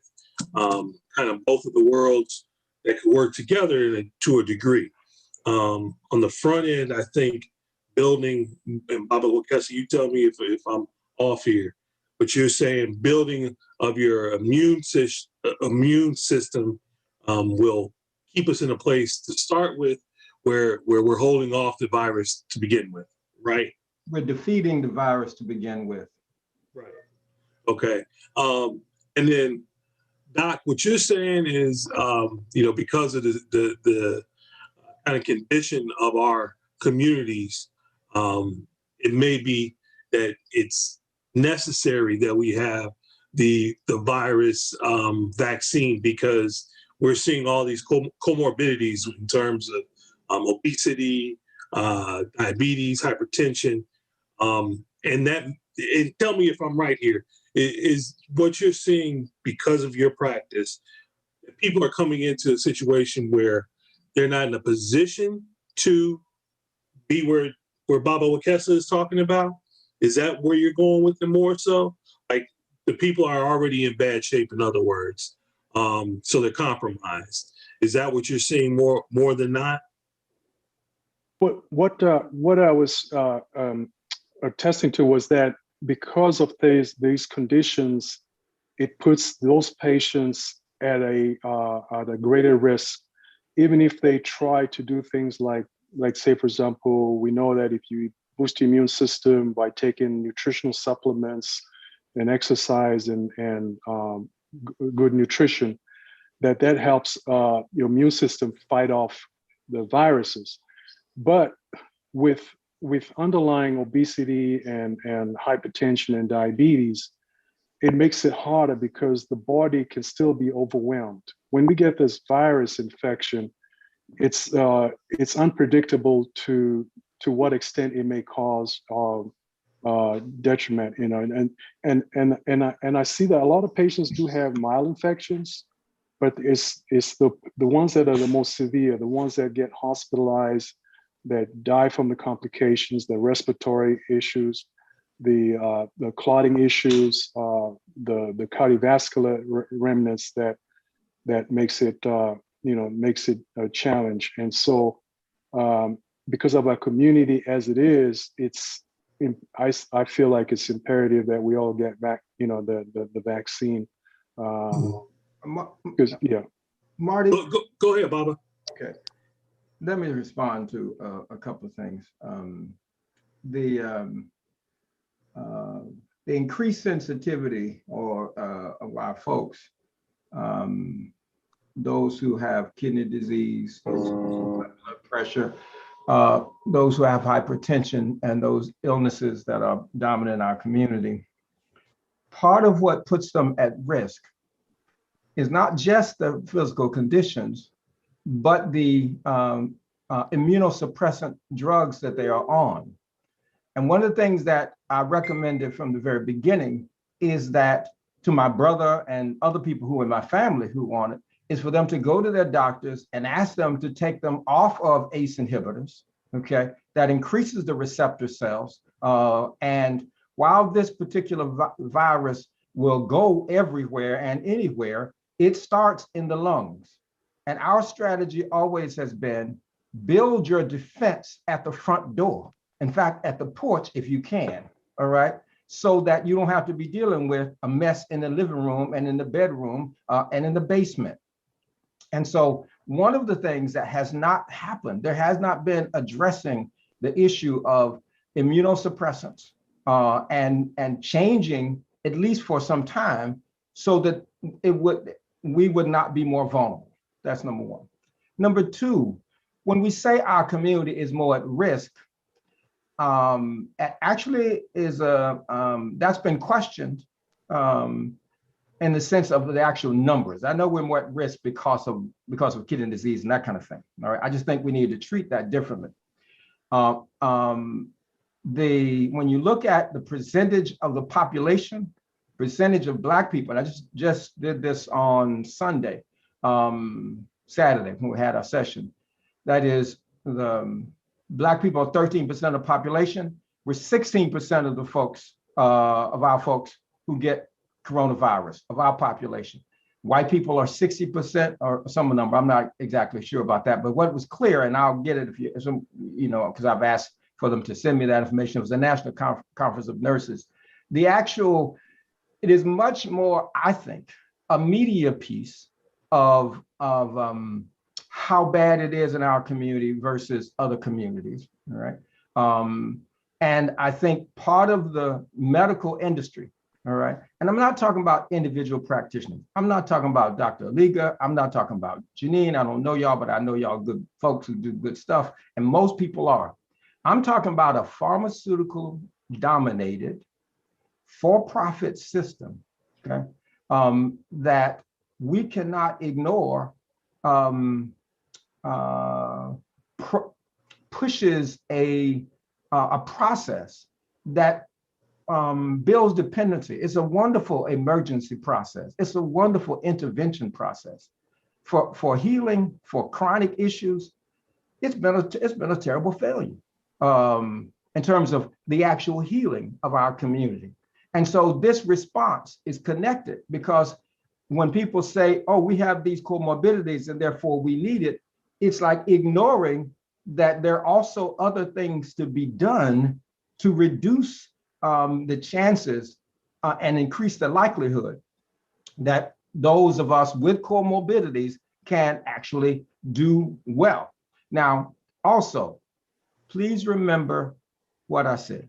kind of both of the worlds that could work together to a degree. On the front end, I think building, and Baba Wekesa, you tell me if I'm off here, but you're saying building of your immune system will keep us in a place to start with where we're holding off the virus to begin with, right? We're defeating the virus to begin with. Right. Okay. And then, Doc, what you're saying is, because of the kind of condition of our communities, it may be that it's necessary that we have the virus vaccine, because we're seeing all these comorbidities in terms of obesity, diabetes, hypertension, and tell me if I'm right here. Is what you're seeing because of your practice, people are coming into a situation where they're not in a position to be where Baba Wekesa is talking about? Is that where you're going with it more so? Like the people are already in bad shape, in other words, so they're compromised. Is that what you're seeing more than not? What I was attesting to was that because of these conditions, it puts those patients at a greater risk, even if they try to do things like say, for example, we know that if you boost the immune system by taking nutritional supplements and exercise and good nutrition, that helps your immune system fight off the viruses. But with underlying obesity and hypertension and diabetes, it makes it harder because the body can still be overwhelmed. When we get this virus infection, it's unpredictable to what extent it may cause detriment, and I see that a lot of patients do have mild infections, but it's the ones that are the most severe, the ones that get hospitalized, that die from the complications, the respiratory issues, the clotting issues, the cardiovascular remnants that makes it makes it a challenge. And so because of our community as it is, I feel like it's imperative that we all get back the vaccine, because Marty. Go ahead, Baba. Okay. Let me respond to a couple of things. The increased sensitivity of our folks, those who have kidney disease, those who have blood pressure, those who have hypertension, and those illnesses that are dominant in our community. Part of what puts them at risk is not just the physical conditions, but the immunosuppressant drugs that they are on. And one of the things that I recommended from the very beginning is that to my brother and other people who in my family who want it, is for them to go to their doctors and ask them to take them off of ACE inhibitors, okay? That increases the receptor cells. And while this particular virus will go everywhere and anywhere, it starts in the lungs. And our strategy always has been build your defense at the front door. In fact, at the porch, if you can, all right? So that you don't have to be dealing with a mess in the living room and in the bedroom and in the basement. And so one of the things that has not happened, there has not been addressing the issue of immunosuppressants and changing, at least for some time, so that we would not be more vulnerable. That's number one. Number two, when we say our community is more at risk, actually is that's been questioned in the sense of the actual numbers. I know we're more at risk because of kidney disease and that kind of thing. All right, I just think we need to treat that differently. When you look at the percentage of the population, percentage of Black people, and I just did this on Sunday, Saturday when we had our session. That is, the Black people are 13% of the population. We're 16% of the folks, of our folks who get coronavirus, of our population. White people are 60% or some number. I'm not exactly sure about that, but what was clear, and I'll get it if you know, because I've asked for them to send me that information. It was the National Conference of Nurses. It is much more, I think, a media piece of how bad it is in our community versus other communities, all right? And I think part of the medical industry, all right? And I'm not talking about individual practitioners. I'm not talking about Dr. Oliga. I'm not talking about Janine. I don't know y'all, but I know y'all good folks who do good stuff, and most people are. I'm talking about a pharmaceutical dominated for-profit system, okay? That we cannot ignore, pushes a process that builds dependency. It's a wonderful emergency process. It's a wonderful intervention process for healing, for chronic issues. It's been a terrible failure in terms of the actual healing of our community. And so this response is connected, because when people say, oh, we have these comorbidities and therefore we need it, it's like ignoring that there are also other things to be done to reduce the chances and increase the likelihood that those of us with comorbidities can actually do well. Now, also, please remember what I said.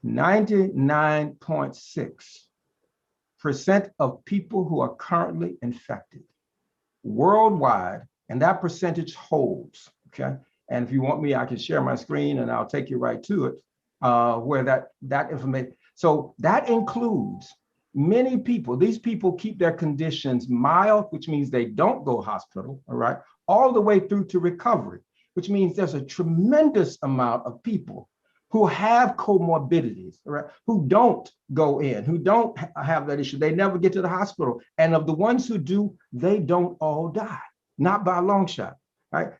99.6% of people who are currently infected worldwide, and that percentage holds, okay? And if you want me, I can share my screen and I'll take you right to it, where that information. So that includes many people. These people keep their conditions mild, which means they don't go hospital, all right, all the way through to recovery, which means there's a tremendous amount of people who have comorbidities, right? Who don't go in, who don't have that issue. They never get to the hospital. And of the ones who do, they don't all die, not by a long shot, right?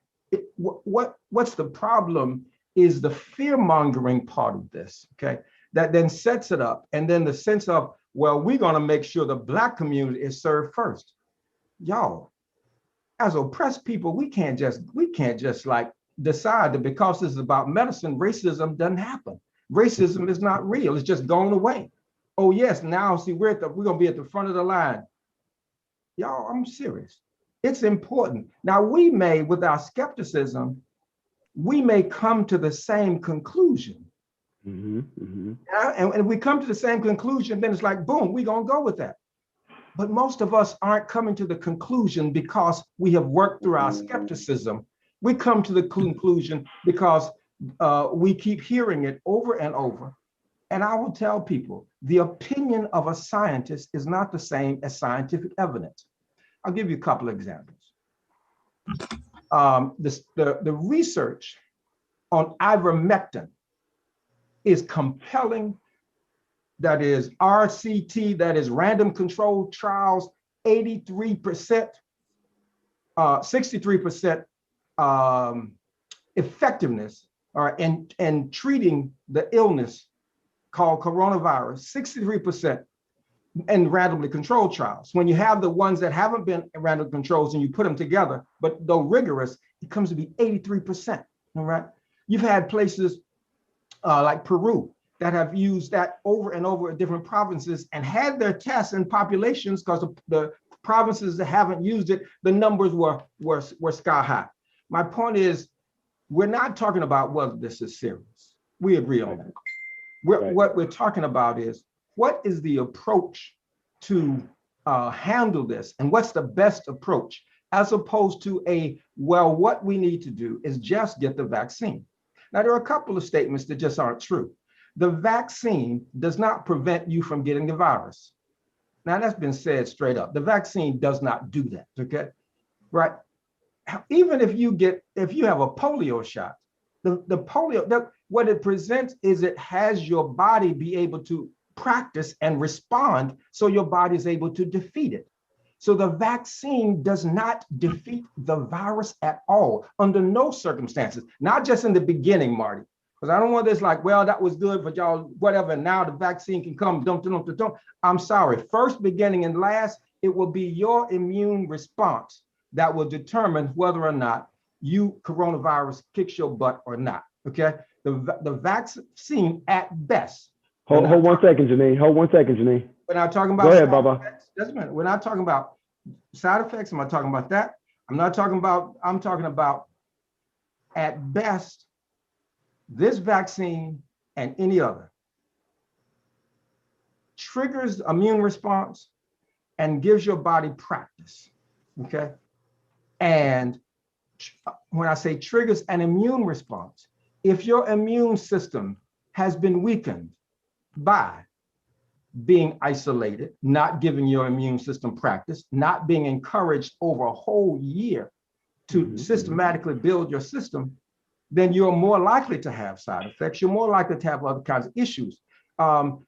What's the problem is the fear-mongering part of this, okay? That then sets it up. And then the sense of, well, we're gonna make sure the Black community is served first. Y'all, as oppressed people, we can't just like decide that because this is about medicine, racism doesn't happen. Racism is not real, it's just gone away. Oh yes, now see, we're gonna be at the front of the line. Y'all, I'm serious. It's important. Now, we may, with our skepticism, we may come to the same conclusion. And if we come to the same conclusion, then it's like, boom, we're going to go with that. But most of us aren't coming to the conclusion because we have worked through our skepticism. We come to the conclusion because we keep hearing it over and over. And I will tell people, the opinion of a scientist is not the same as scientific evidence. I'll give you a couple of examples. The research on ivermectin is compelling. That is RCT, that is random controlled trials, 83%, 63% effectiveness in treating the illness called coronavirus, 63% in randomly controlled trials. When you have the ones that haven't been random controls and you put them together, but though rigorous, it comes to be 83%, all right? You've had places like Peru that have used that over and over in different provinces and had their tests in populations, because the provinces that haven't used it, the numbers were sky high. My point is, we're not talking about whether this is serious. We agree on that. What we're talking about is, what is the approach to handle this, and what's the best approach, as opposed to well, what we need to do is just get the vaccine. Now, there are a couple of statements that just aren't true. The vaccine does not prevent you from getting the virus. Now, that's been said straight up. The vaccine does not do that, okay? Right? Even if you have a polio shot, the polio, what it presents is it has your body be able to practice and respond, so your body is able to defeat it. So the vaccine does not defeat the virus at all, under no circumstances, not just in the beginning, Marty, because I don't want this like, well, that was good for y'all, whatever, now the vaccine can come, don't. I'm sorry, first, beginning, and last, it will be your immune response that will determine whether or not coronavirus kicks your butt or not, okay? The vaccine at best. Hold 1 second, Janine. Hold 1 second, Janine. We're not talking about. Go ahead, Baba. Just a minute. We're not talking about side effects. I'm not talking about that. I'm talking about at best, this vaccine and any other triggers immune response and gives your body practice, okay? And when I say triggers an immune response, if your immune system has been weakened by being isolated, not giving your immune system practice, not being encouraged over a whole year to systematically build your system, then you're more likely to have side effects. You're more likely to have other kinds of issues. I'll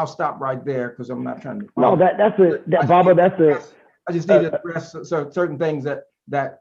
stop right there, because I'm not trying to. No, Baba, that's it. I just need to address certain things that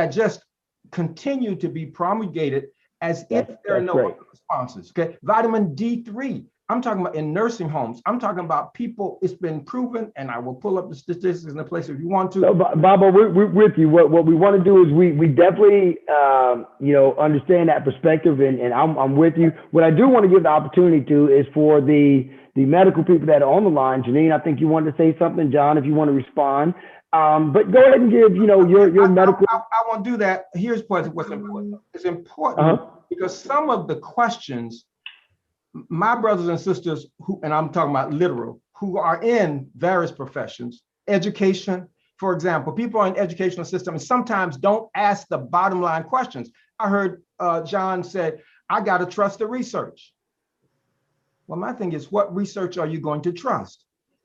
just continue to be promulgated as if there are no other responses. Okay, vitamin D3. I'm talking about in nursing homes. I'm talking about people. It's been proven, and I will pull up the statistics in the place if you want to. So, Baba, we're with you. What we want to do is we definitely understand that perspective, and I'm with you. What I do want to give the opportunity to is for the medical people that are on the line. Janine, I think you wanted to say something. John, if you want to respond. But go ahead and give your medical. I won't do that. Here's what's important. It's important because some of the questions, my brothers and sisters and I'm talking about literal, who are in various professions, education, for example, people in the educational system sometimes don't ask the bottom line questions. I heard John said, I got to trust the research. Well, my thing is, what research are you going to trust?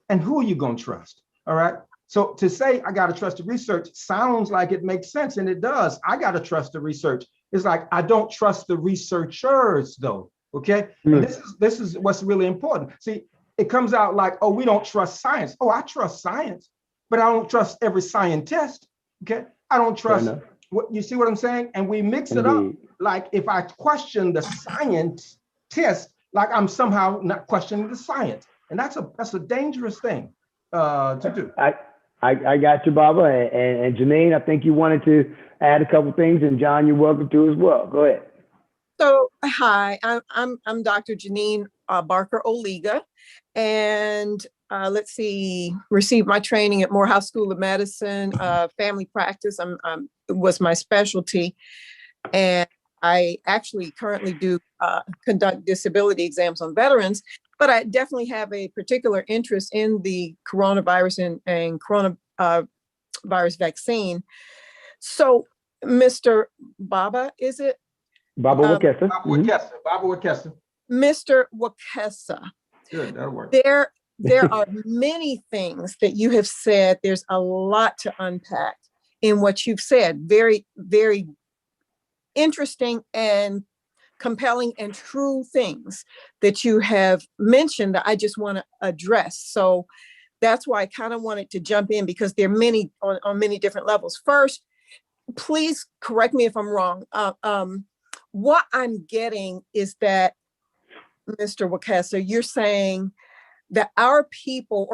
And who are you going to trust? All right. So to say I got to trust the research sounds like it makes sense, and it does. I got to trust the research. It's like, I don't trust the researchers though, okay? And this is what's really important. See, it comes out like, oh, we don't trust science. Oh, I trust science, but I don't trust every scientist, okay? I don't trust, you see what I'm saying? And we mix it up, like if I question the scientist, like I'm somehow not questioning the science. And that's a dangerous thing to do. I got you, Baba, and Janine, I think you wanted to add a couple things, and John, you're welcome to as well. Go ahead. So, hi, I'm Dr. Janine Barker Oliga, and let's see, received my training at Morehouse School of Medicine, family practice. Was my specialty. And I actually currently do conduct disability exams on veterans, but I definitely have a particular interest in the coronavirus and coronavirus vaccine. So, Mr. Baba, is it? Baba Wekesa. Baba Wekesa. Baba Wekesa. Mr. Wekesa. Good, that'll work. There are many things that you have said. There's a lot to unpack in what you've said. Very, very interesting and compelling and true things that you have mentioned that I just want to address. So that's why I kind of wanted to jump in, because there are many on many different levels. First, please correct me if I'm wrong. What I'm getting is that, Mr. Wekesa, you're saying that our people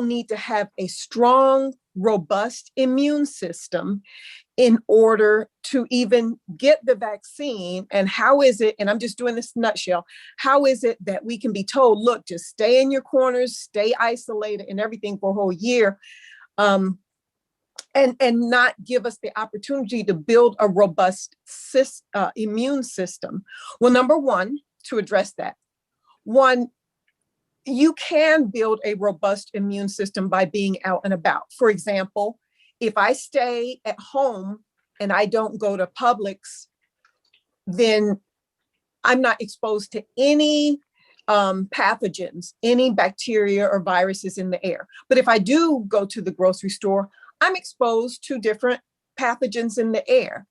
need to have a strong, robust immune system in order to even get the vaccine. And how is it, and I'm just doing this in a nutshell, how is it that we can be told, look, just stay in your corners, stay isolated and everything for a whole year, and not give us the opportunity to build a robust immune system? Well, number one, to address that, one, you can build a robust immune system by being out and about. For example, if I stay at home and I don't go to Publix, then I'm not exposed to any pathogens, any bacteria or viruses in the air. But if I do go to the grocery store, I'm exposed to different pathogens in the air.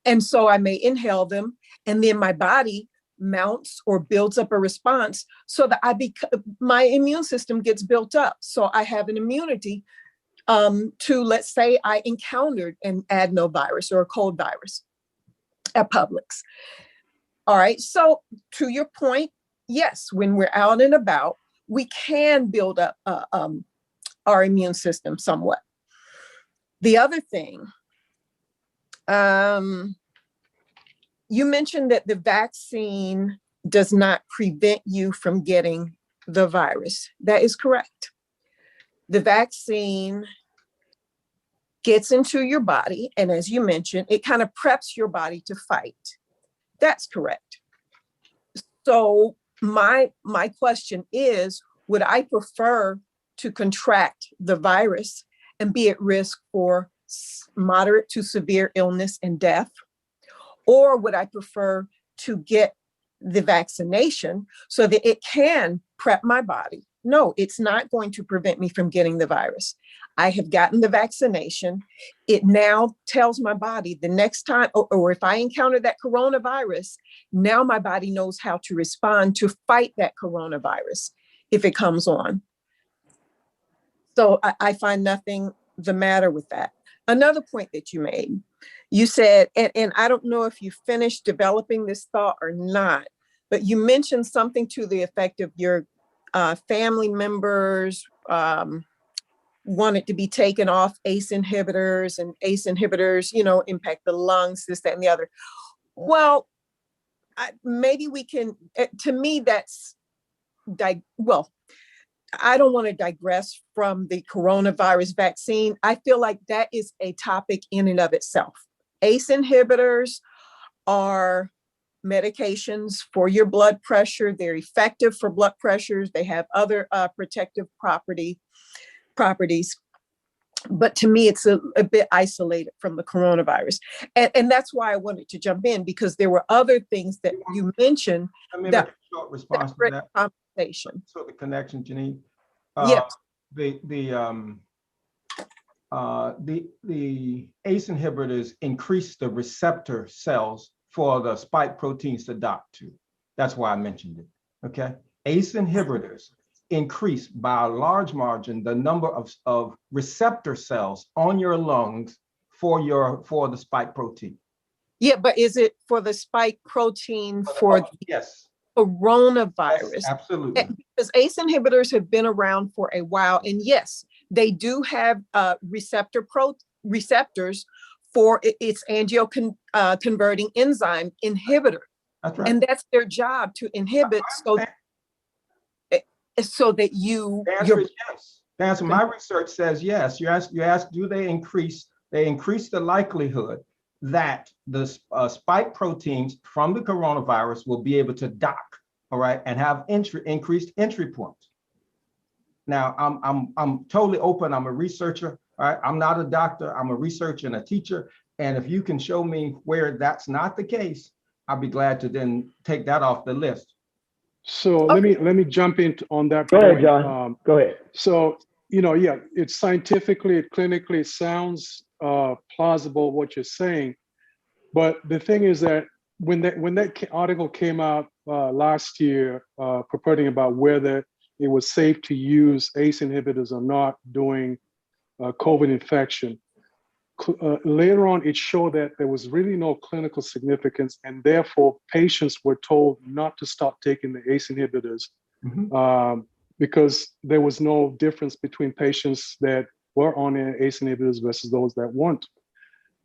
And so I may inhale them, and then my body mounts or builds up a response so that my immune system gets built up. So I have an immunity to, let's say I encountered an adenovirus or a cold virus at Publix. All right, so to your point, yes, when we're out and about, we can build up our immune system somewhat. The other thing, you mentioned that the vaccine does not prevent you from getting the virus. That is correct. The vaccine gets into your body, and as you mentioned, it kind of preps your body to fight. That's correct. So my question is, would I prefer to contract the virus and be at risk for moderate to severe illness and death? Or would I prefer to get the vaccination so that it can prep my body? No, it's not going to prevent me from getting the virus. I have gotten the vaccination. It now tells my body the next time, or if I encounter that coronavirus, now my body knows how to respond to fight that coronavirus if it comes on. So I find nothing the matter with that. Another point that you made, you said, and I don't know if you finished developing this thought or not, but you mentioned something to the effect of your family members wanted to be taken off ACE inhibitors, and ACE inhibitors, impact the lungs, this, that, and the other. Well, maybe we can, to me, that's, I don't want to digress from the coronavirus vaccine. I feel like that is a topic in and of itself. ACE inhibitors are medications for your blood pressure. They're effective for blood pressures. They have other protective properties. But to me, it's a bit isolated from the coronavirus. And that's why I wanted to jump in, because there were other things that you mentioned. Let me make a short response to that. Conversation. So the connection, Janine. Yes. The ACE inhibitors increase the receptor cells for the spike proteins to dock to. That's why I mentioned it. Okay. ACE inhibitors increase by a large margin the number of receptor cells on your lungs for the spike protein. Yeah, but is it for the spike protein for yes, coronavirus? Yes, absolutely. Because ACE inhibitors have been around for a while, and yes, they do have receptors for its angioconverting enzyme inhibitor. That's right. And that's their job, to inhibit. so that you, The answer is yes. The answer, my research says yes. You ask, do they increase the likelihood that the spike proteins from the coronavirus will be able to dock, all right, and have increased entry points. Now, I'm totally open. I'm a researcher, all right? I'm not a doctor. I'm a researcher and a teacher. And if you can show me where that's not the case, I'll be glad to then take that off the list. So let me jump in on that Go point. ahead, John. Go ahead. So, yeah, it's scientifically, clinically, it sounds plausible what you're saying. But the thing is that when that article came out last year, purporting about whether it was safe to use ACE inhibitors or not during COVID infection, later on, it showed that there was really no clinical significance, and therefore patients were told not to stop taking the ACE inhibitors because there was no difference between patients that were on ACE inhibitors versus those that weren't.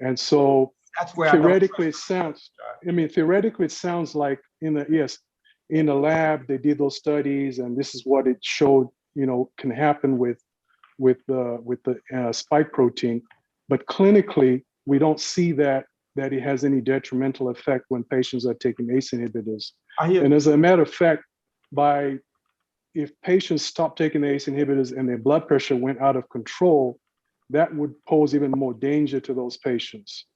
And so that's where theoretically it sounds, theoretically it sounds like in the lab, they did those studies and this is what it showed, can happen with the spike protein. But clinically, we don't see that it has any detrimental effect when patients are taking ACE inhibitors. And as a matter of fact, if patients stopped taking the ACE inhibitors and their blood pressure went out of control, that would pose even more danger to those patients.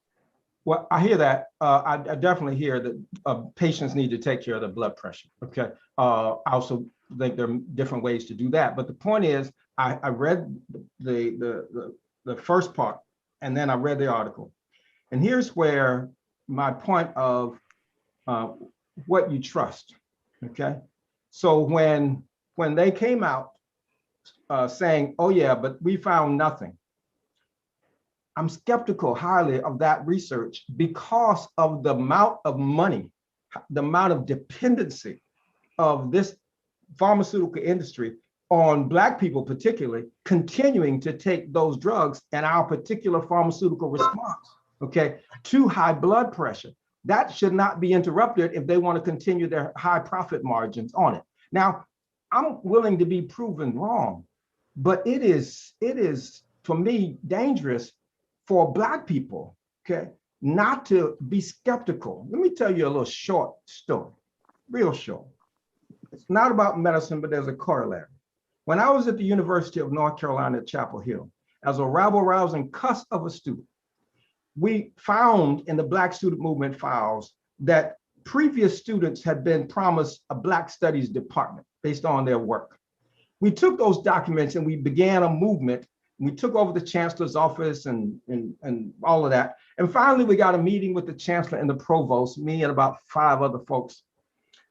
Well, I hear that. I definitely hear that patients need to take care of their blood pressure. Okay. I also think there are different ways to do that. But the point is, I read the first part, and then I read the article. And here's where my point of what you trust. Okay. So when they came out saying, oh yeah, but we found nothing, I'm skeptical highly of that research because of the amount of money, the amount of dependency of this pharmaceutical industry on Black people, particularly continuing to take those drugs and our particular pharmaceutical response, okay, to high blood pressure. That should not be interrupted if they want to continue their high profit margins on it. Now, I'm willing to be proven wrong, but it is for me dangerous for Black people, okay, not to be skeptical. Let me tell you a little short story, real short. It's not about medicine, but there's a corollary. When I was at the University of North Carolina at Chapel Hill, as a rabble-rousing cuss of a student, we found in the Black student movement files that previous students had been promised a Black studies department based on their work. We took those documents and we began a movement. We took over the chancellor's office and all of that. And finally, we got a meeting with the chancellor and the provost, me and about 5 other folks.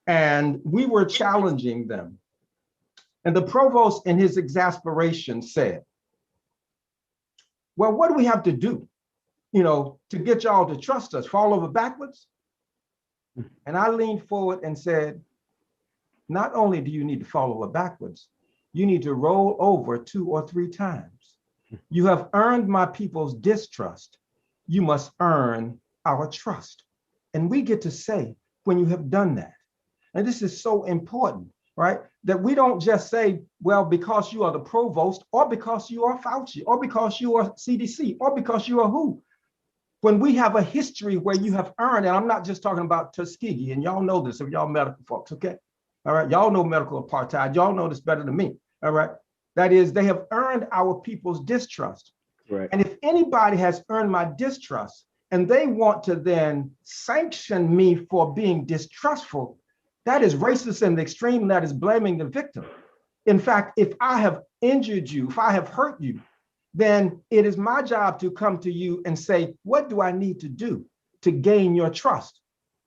And we were challenging them. And the provost, in his exasperation, said, well, what do we have to do, to get y'all to trust us? Fall over backwards? And I leaned forward and said, not only do you need to fall over backwards, you need to roll over 2 or 3 times. You have earned my people's distrust. You must earn our trust. And we get to say when you have done that. And this is so important, right? That we don't just say, well, because you are the provost, or because you are Fauci, or because you are CDC, or because you are who. When we have a history where you have earned, and I'm not just talking about Tuskegee, and y'all know this if y'all medical folks, okay? All right, y'all know medical apartheid. Y'all know this better than me, all right? That is, they have earned our people's distrust. Right. And if anybody has earned my distrust and they want to then sanction me for being distrustful, that is racist in the extreme, and that is blaming the victim. In fact, if I have injured you, if I have hurt you, then it is my job to come to you and say, what do I need to do to gain your trust?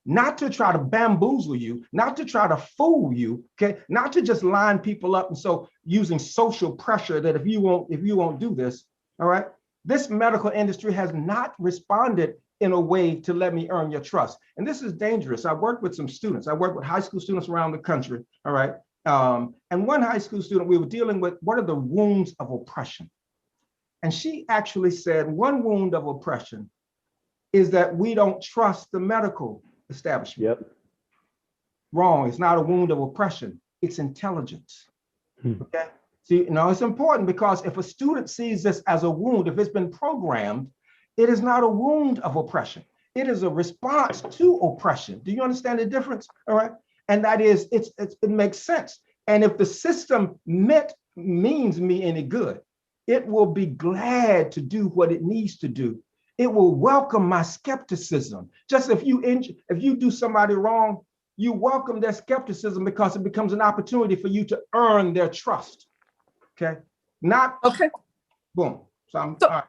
Not to try to bamboozle you, not to try to fool you, okay? Not to just line people up and so using social pressure that if you won't do this, all right? This medical industry has not responded in a way to let me earn your trust. And this is dangerous. I worked with some students. I worked with high school students around the country, all right? And one high school student, we were dealing with what are the wounds of oppression? And she actually said one wound of oppression is that we don't trust the medical establishment. Yep. Wrong. It's not a wound of oppression. It's intelligence. Okay. See, it's important because if a student sees this as a wound, if it's been programmed, it is not a wound of oppression. It is a response to oppression. Do you understand the difference? All right. And that is, it makes sense. And if the system means me any good, it will be glad to do what it needs to do. It will welcome my skepticism. Just if you do somebody wrong, you welcome their skepticism because it becomes an opportunity for you to earn their trust. Okay. Not Okay. boom. So So, all right.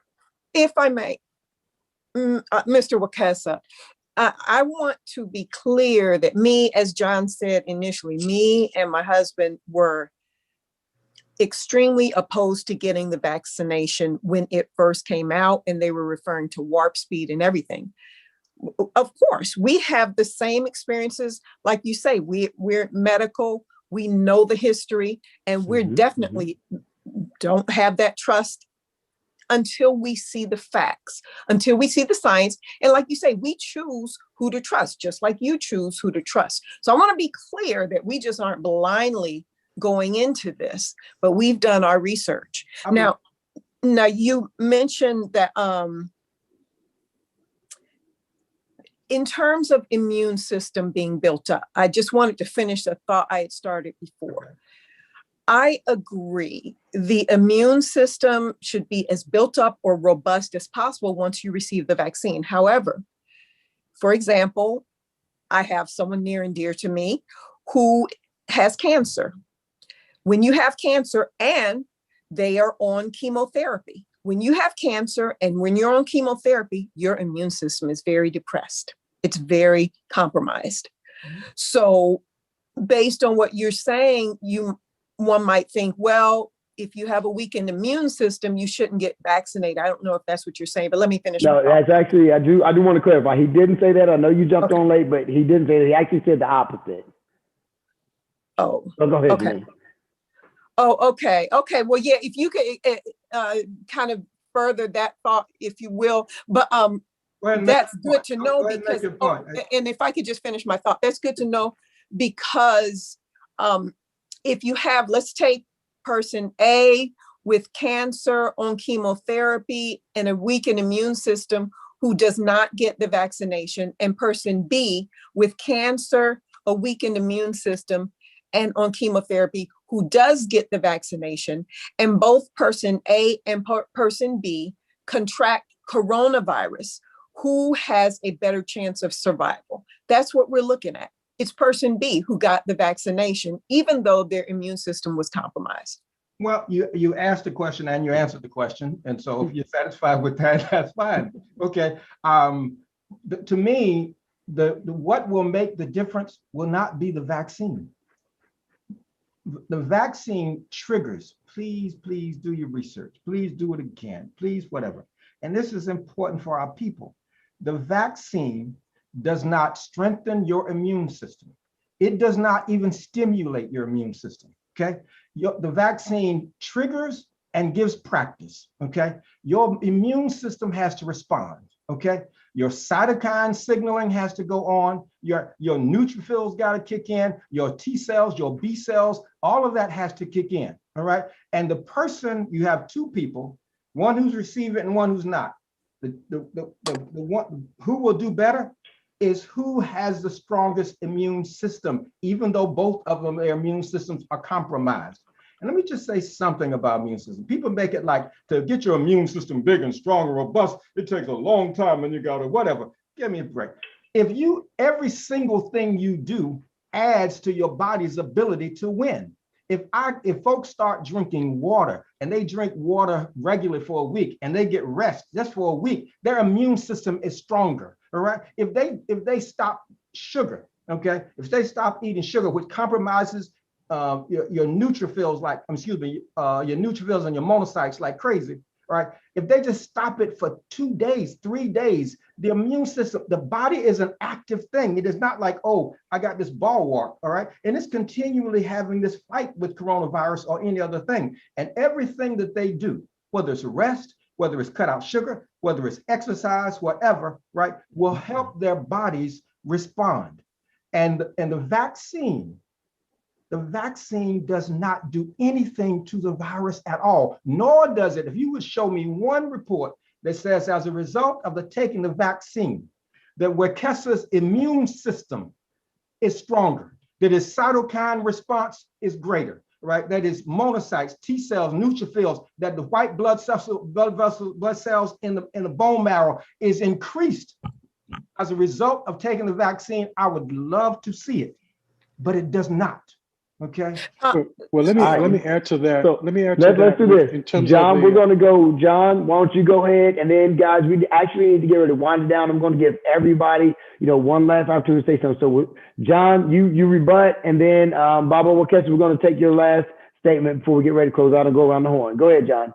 if I may, Mr. Wekesa, I want to be clear that me, as John said initially, me and my husband were extremely opposed to getting the vaccination when it first came out, and they were referring to warp speed and everything. Of course, we have the same experiences. Like you say, we're medical, we know the history, and we're definitely don't have that trust until we see the facts, until we see the science. And like you say, we choose who to trust, just like you choose who to trust. So I want to be clear that we just aren't blindly going into this, but we've done our research. Now you mentioned that in terms of immune system being built up, I just wanted to finish the thought I had started before. Okay. I agree. The immune system should be as built up or robust as possible once you receive the vaccine. However, for example, I have someone near and dear to me who has cancer. When you have cancer and they are on chemotherapy, when you have cancer and when you're on chemotherapy, your immune system is very depressed. It's very compromised. So based on what you're saying, one might think, well, if you have a weakened immune system, you shouldn't get vaccinated. I don't know if that's what you're saying, but let me finish. No, that's actually, I do want to clarify. He didn't say that. I know you jumped on late, but he didn't say that. He actually said the opposite. Oh, so go ahead. Okay. Man. Oh, okay. Okay. Well, yeah, if you could kind of further that thought, if you will, but that's good to know because, and if I could just finish my thought, that's good to know because if you have, let's take person A with cancer on chemotherapy and a weakened immune system who does not get the vaccination, and person B with cancer, a weakened immune system, and on chemotherapy who does get the vaccination, and both person A and person B contract coronavirus, who has a better chance of survival? That's what we're looking at. It's person B who got the vaccination, even though their immune system was compromised. Well, you asked the question and you answered the question. And so if you're satisfied with that, that's fine. Okay. To me, the what will make the difference will not be the vaccine. The vaccine triggers. Please do your research. Please do what you can. Please, whatever. And this is important for our people. The vaccine does not strengthen your immune system. It does not even stimulate your immune system, okay? The vaccine triggers and gives practice, okay? Your immune system has to respond, okay? Your cytokine signaling has to go on, your neutrophils got to kick in, your T cells, your B cells, all of that has to kick in, all right? And the person, you have two people, one who's receiving it and one who's not. The one who will do better is who has the strongest immune system, even though both of them, their immune systems are compromised. And let me just say something about immune system. People make it like to get your immune system big and strong and robust, it takes a long time and you gotta whatever. Give me a break. If every single thing you do adds to your body's ability to win. If folks start drinking water and they drink water regularly for a week and they get rest just for a week, their immune system is stronger. All right. If they stop sugar, okay, if they stop eating sugar, which compromises your neutrophils, your neutrophils and your monocytes like crazy, right? If they just stop it for 2 days, 3 days, the immune system, the body is an active thing. It is not like, oh, I got this bulwark, all right? And it's continually having this fight with coronavirus or any other thing. And everything that they do, whether it's rest, whether it's cut out sugar, whether it's exercise, whatever, right, will help their bodies respond. And the vaccine the vaccine does not do anything to the virus at all, nor does it. If you would show me one report that says as a result of the taking the vaccine, that Wekesa's immune system is stronger, that his cytokine response is greater, right? That is monocytes, T cells, neutrophils, that the white blood cells in the bone marrow is increased as a result of taking the vaccine. I would love to see it, but it does not. Okay. Well, let me add to that. So let me add to that. Let's do this. In terms John, of we're going to go. John, why don't you go ahead? And then, guys, we actually need to get ready to wind it down. I'm going to give everybody, one last opportunity to say something. So, John, you rebut, and then Baba Wekesa, we're going to take your last statement before we get ready to close out and go around the horn. Go ahead, John.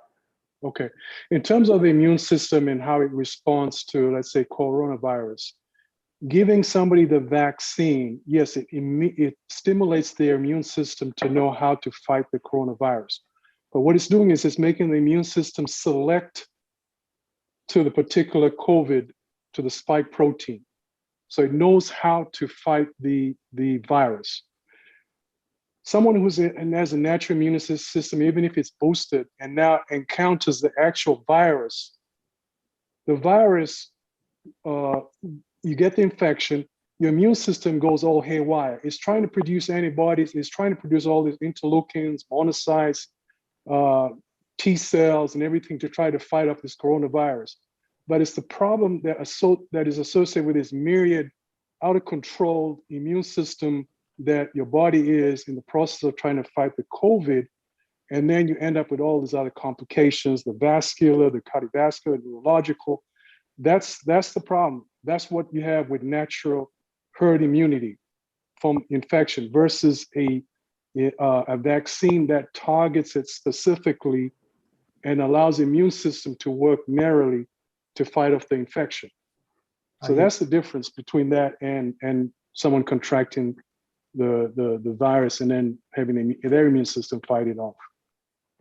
Okay. In terms of the immune system and how it responds to, let's say, coronavirus, giving somebody the vaccine, yes, it stimulates their immune system to know how to fight the coronavirus. But what it's doing is it's making the immune system select to the particular COVID, to the spike protein. So it knows how to fight the virus. Someone who's and has a natural immune system, even if it's boosted and now encounters the actual virus, the virus, you get the infection, your immune system goes all haywire. It's trying to produce antibodies. It's trying to produce all these interleukins, monocytes, T cells, and everything to try to fight off this coronavirus. But it's the problem that is associated with this myriad, out of control immune system that your body is in the process of trying to fight the COVID. And then you end up with all these other complications, the vascular, the cardiovascular, neurological. That's the problem. That's what you have with natural herd immunity from infection versus a vaccine that targets it specifically and allows the immune system to work narrowly to fight off the infection. So that's the difference between that and someone contracting the virus and then having their immune system fight it off.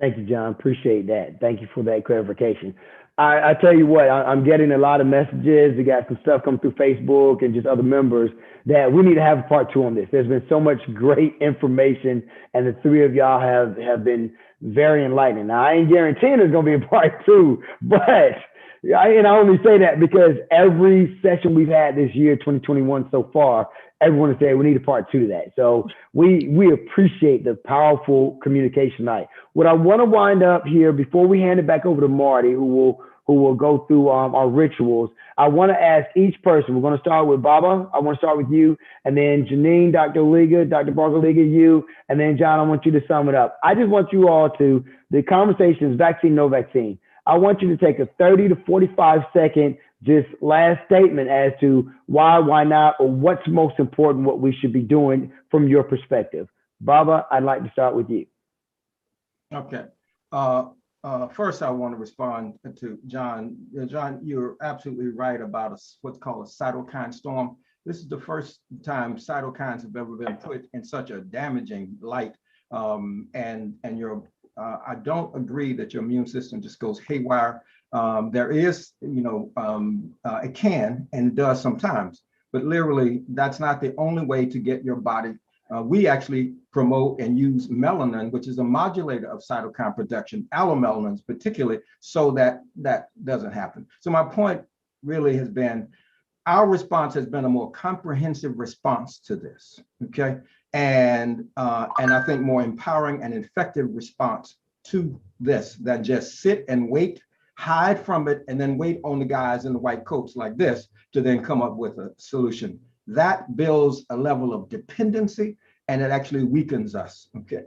Thank you, John. Appreciate that. Thank you for that clarification. I tell you what, I'm getting a lot of messages. We got some stuff come through Facebook and just other members that we need to have a part 2 on this. There's been so much great information, and the three of y'all have been very enlightening. Now, I ain't guaranteeing there's going to be a part 2, but I only say that because every session we've had this year, 2021 so far, everyone has said we need a part 2 to that. So we appreciate the powerful communication tonight. What I want to wind up here before we hand it back over to Marty, who will go through our rituals, I want to ask each person. We're going to start with Baba. I want to start with you, and then Janine, Dr. Oliga, Dr. Barker Oliga, you, and then John, I want you to sum it up. I just want you all to, the conversation is vaccine, no vaccine. I want you to take a 30 to 45 second just last statement as to why not, or what's most important, what we should be doing from your perspective. Baba, I'd like to start with you. Okay. First, I want to respond to John. John, you're absolutely right about what's called a cytokine storm. This is the first time cytokines have ever been put in such a damaging light. I don't agree that your immune system just goes haywire. There is, it can and does sometimes, but literally that's not the only way to get your body. We actually promote and use melanin, which is a modulator of cytokine production, allomelanins particularly, so that doesn't happen. So my point really has been, our response has been a more comprehensive response to this, okay? And I think more empowering and effective response to this than just sit and wait, hide from it, and then wait on the guys in the white coats like this to then come up with a solution. That builds a level of dependency, and it actually weakens us, okay?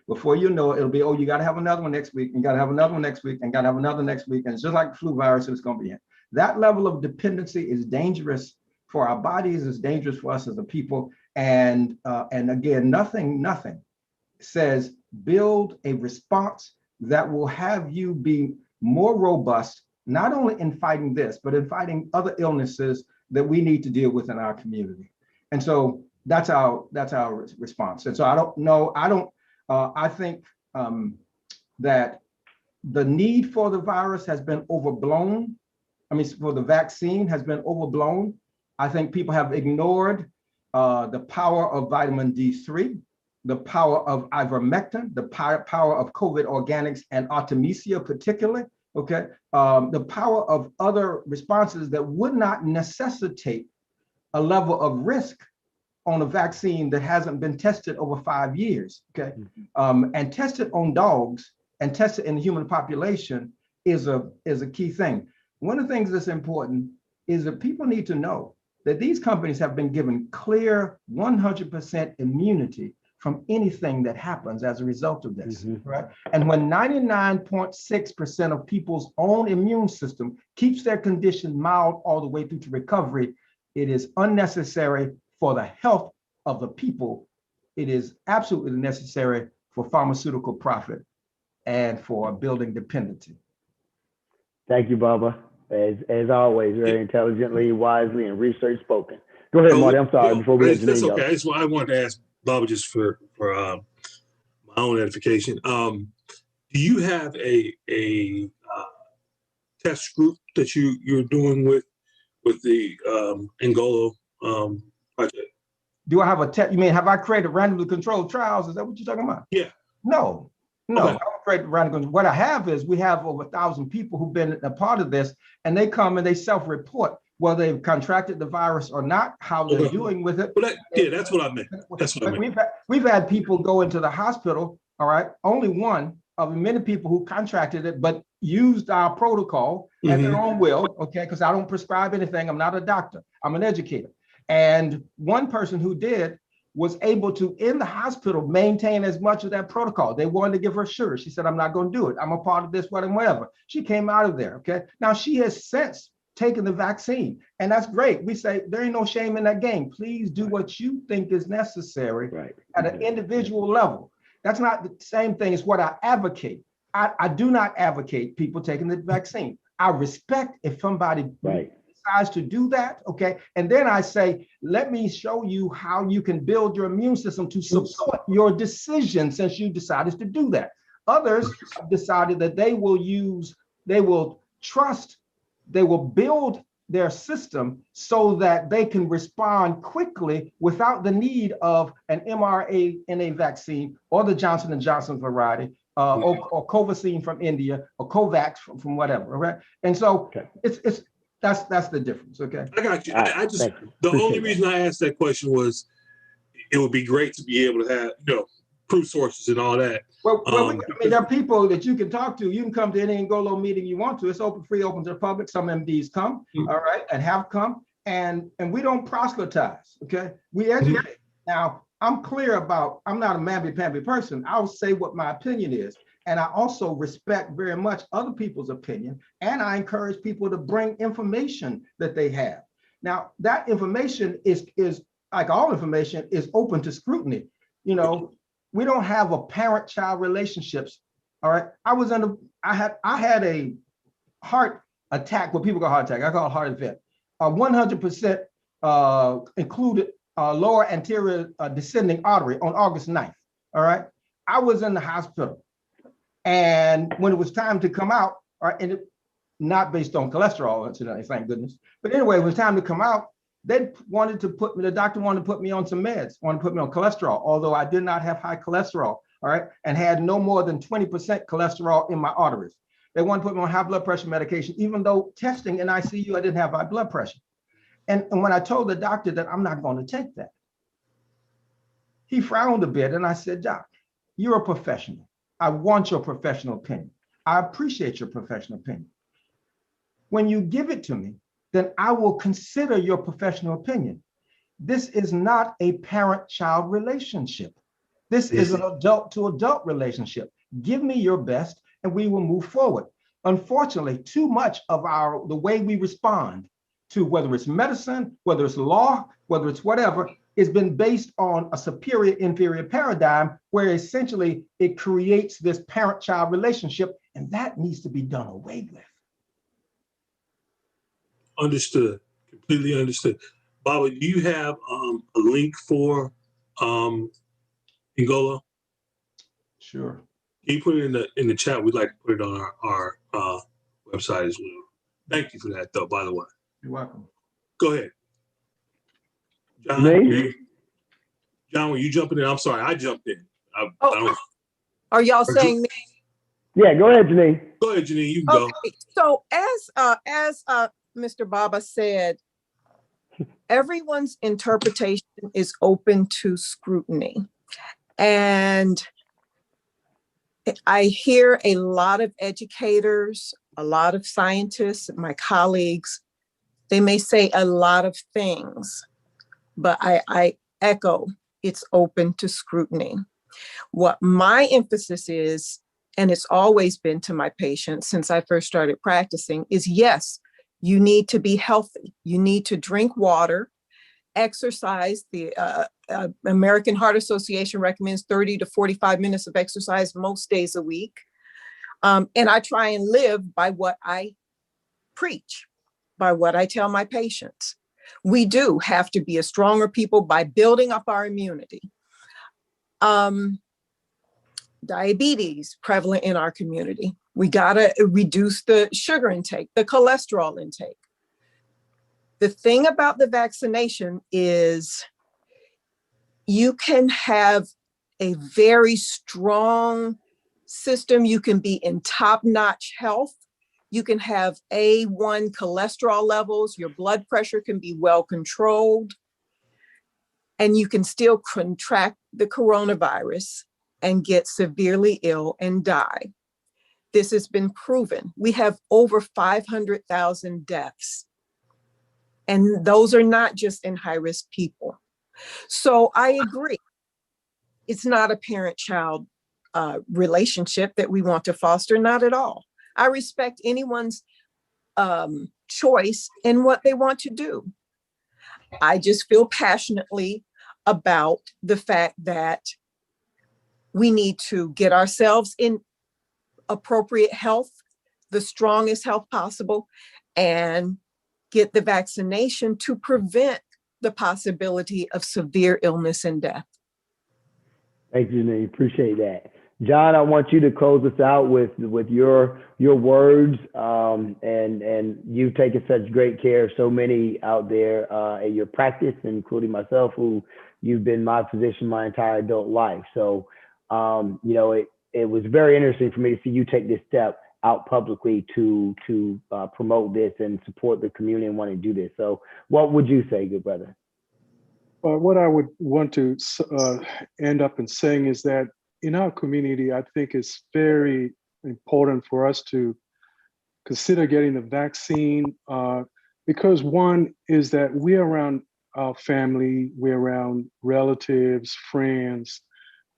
Before you know it, it'll be, oh, you gotta have another one next week, and you gotta have another one next week, and gotta have another next week, and it's just like the flu virus, it's gonna be in. That level of dependency is dangerous for our bodies, it's dangerous for us as a people, and again, nothing says build a response that will have you be more robust, not only in fighting this, but in fighting other illnesses that we need to deal with in our community. And so that's our response. And so I think that the need for the virus has been overblown. For the vaccine has been overblown. I think people have ignored the power of vitamin D3. the power of ivermectin, the power of COVID organics and Artemisia particularly, okay? The power of other responses that would not necessitate a level of risk on a vaccine that hasn't been tested over 5 years, okay? And tested on dogs and tested in the human population is a key thing. One of the things that's important is that people need to know that these companies have been given clear 100% immunity from anything that happens as a result of this, right? And when 99.6% of people's own immune system keeps their condition mild all the way through to recovery, it is unnecessary for the health of the people. It is absolutely necessary for pharmaceutical profit and for building dependency. Thank you, Baba. As always, very intelligently, wisely, and research spoken. Go ahead, Marty. I'm sorry. Before we let That's Janine okay. go. I wanted to ask Baba just for my own edification. Do you have a test group that you're doing with the NGOLO project? Do I have a test? You mean, have I created randomly controlled trials? Is that what you're talking about? Yeah. No, Okay. I don't create random. What I have is we have over 1,000 people who've been a part of this, and they come and they self-report whether they've contracted the virus or not, how they're doing with it. Well, that's what I meant. That's what I meant. We've had people go into the hospital, all right? Only one of many people who contracted it, but used our protocol at their own will, okay? Because I don't prescribe anything. I'm not a doctor. I'm an educator. And one person who did was able to, in the hospital, maintain as much of that protocol. They wanted to give her sure. She said, I'm not going to do it. I'm a part of this, whatever. She came out of there, okay? Now, she has since taken the vaccine, and that's great. We say there ain't no shame in that game. Please do what you think is necessary at an individual level. That's not the same thing as what I advocate. I do not advocate people taking the vaccine. I respect if somebody decides to do that, okay? And then I say, let me show you how you can build your immune system to support your decision since you decided to do that. Others have decided that they will build their system so that they can respond quickly without the need of an mRNA vaccine or the Johnson & Johnson variety or Covaxin from India or Covax from whatever, right? And so that's the difference, okay? I got you. I just, the only reason I asked that question was it would be great to be able to have, proof sources and all that. Well, I mean, there are people that you can talk to. You can come to any NGOLO meeting you want to. It's open to the public. Some MDs come, all right, and have come. And we don't proselytize, okay? We educate. Now, I'm clear about, I'm not a mamby-pamby person. I'll say what my opinion is. And I also respect very much other people's opinion. And I encourage people to bring information that they have. Now, that information is like all information, is open to scrutiny. We don't have a parent-child relationships. All right. I had a heart attack, what people call heart attack. I call it heart event. 100% included lower anterior descending artery on August 9th. All right. I was in the hospital. And when it was time to come out, all right, and it, not based on cholesterol, incidentally, thank goodness. But anyway, it was time to come out. The doctor wanted to put me on some meds, wanted to put me on cholesterol, although I did not have high cholesterol, all right, and had no more than 20% cholesterol in my arteries. They wanted to put me on high blood pressure medication, even though testing in ICU, I didn't have high blood pressure. And when I told the doctor that I'm not going to take that, he frowned a bit, and I said, Doc, you're a professional. I want your professional opinion. I appreciate your professional opinion. When you give it to me, then I will consider your professional opinion. This is not a parent-child relationship. This is an adult-to-adult relationship. Give me your best and we will move forward. Unfortunately, too much of the way we respond to whether it's medicine, whether it's law, whether it's whatever, has been based on a superior-inferior paradigm where essentially it creates this parent-child relationship, and that needs to be done away with. Understood. Completely understood. Baba, do you have a link for NGOLO? Sure. Can you put it in the chat? We'd like to put it on our website as well. Thank you for that, though, by the way. You're welcome. Go ahead. John, John, were you jumping in? I'm sorry, I jumped in. I Oh, don't, are y'all saying me? Yeah, go ahead, Janine. go ahead, Janine, you can go. Okay, so as Mr. Baba said, everyone's interpretation is open to scrutiny. And I hear a lot of educators, a lot of scientists, my colleagues, they may say a lot of things, but I echo it's open to scrutiny. What my emphasis is, and it's always been to my patients since I first started practicing, is yes, you need to be healthy. You need to drink water, exercise. The American Heart Association recommends 30 to 45 minutes of exercise most days a week. And I try and live by what I preach, by what I tell my patients. We do have to be a stronger people by building up our immunity. Diabetes prevalent in our community. We gotta reduce the sugar intake, the cholesterol intake. The thing about the vaccination is you can have a very strong system. You can be in top-notch health. You can have A1 cholesterol levels. Your blood pressure can be well controlled. And you can still contract the coronavirus and get severely ill and die. This has been proven. We have over 500,000 deaths. And those are not just in high-risk people. So I agree. It's not a parent-child relationship that we want to foster, not at all. I respect anyone's choice in what they want to do. I just feel passionately about the fact that we need to get ourselves in appropriate health, the strongest health possible, and get the vaccination to prevent the possibility of severe illness and death. Thank you, Janine. Appreciate that. John, I want you to close us out with your words, and you've taken such great care of so many out there in your practice, including myself, who you've been my physician my entire adult life. So, you know, it was very interesting for me to see you take this step out publicly to promote this and support the community and want to do this. So, what would you say, good brother? What I would want to end up in saying is that in our community, I think it's very important for us to consider getting the vaccine because one is that we're around our family, we're around relatives, friends.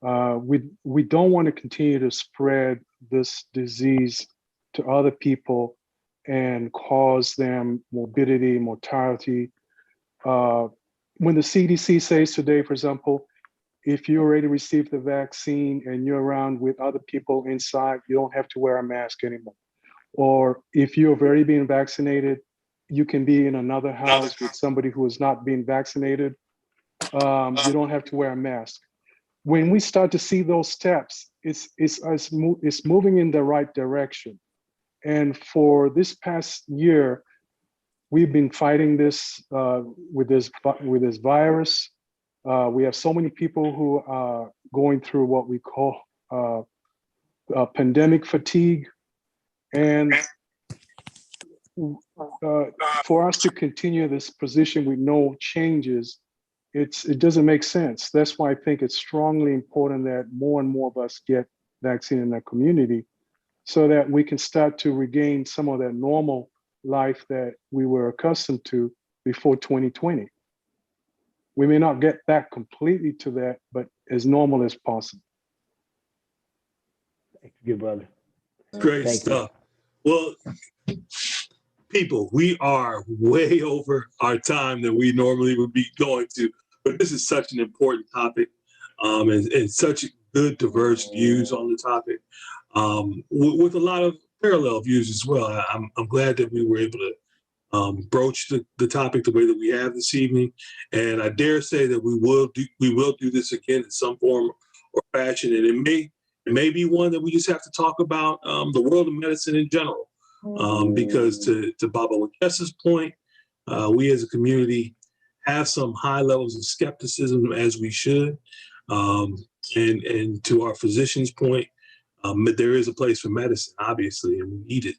We don't want to continue to spread this disease to other people and cause them morbidity, mortality. When the CDC says today, for example, if you already received the vaccine and you're around with other people inside, you don't have to wear a mask anymore. Or if you've already been vaccinated, you can be in another house with somebody who is not being vaccinated. You don't have to wear a mask. When we start to see those steps, it's moving in the right direction. And for this past year, we've been fighting this with this virus. We have so many people who are going through what we call pandemic fatigue. And for us to continue this position with no changes, it doesn't make sense. That's why I think it's strongly important that more and more of us get vaccine in our community so that we can start to regain some of that normal life that we were accustomed to before 2020. We may not get back completely to that, but as normal as possible. Thank you, good brother. Great stuff. Well, people, we are way over our time that we normally would be going to, but this is such an important topic and such good, diverse views on the topic with a lot of parallel views as well. I'm glad that we were able to broach the topic the way that we have this evening, and I dare say that we will do this again in some form or fashion, and it may be one that we just have to talk about the world of medicine in general, because to Baba Wekesa's point, we as a community have some high levels of skepticism, as we should. And to our physician's point, there is a place for medicine, obviously, and we need it.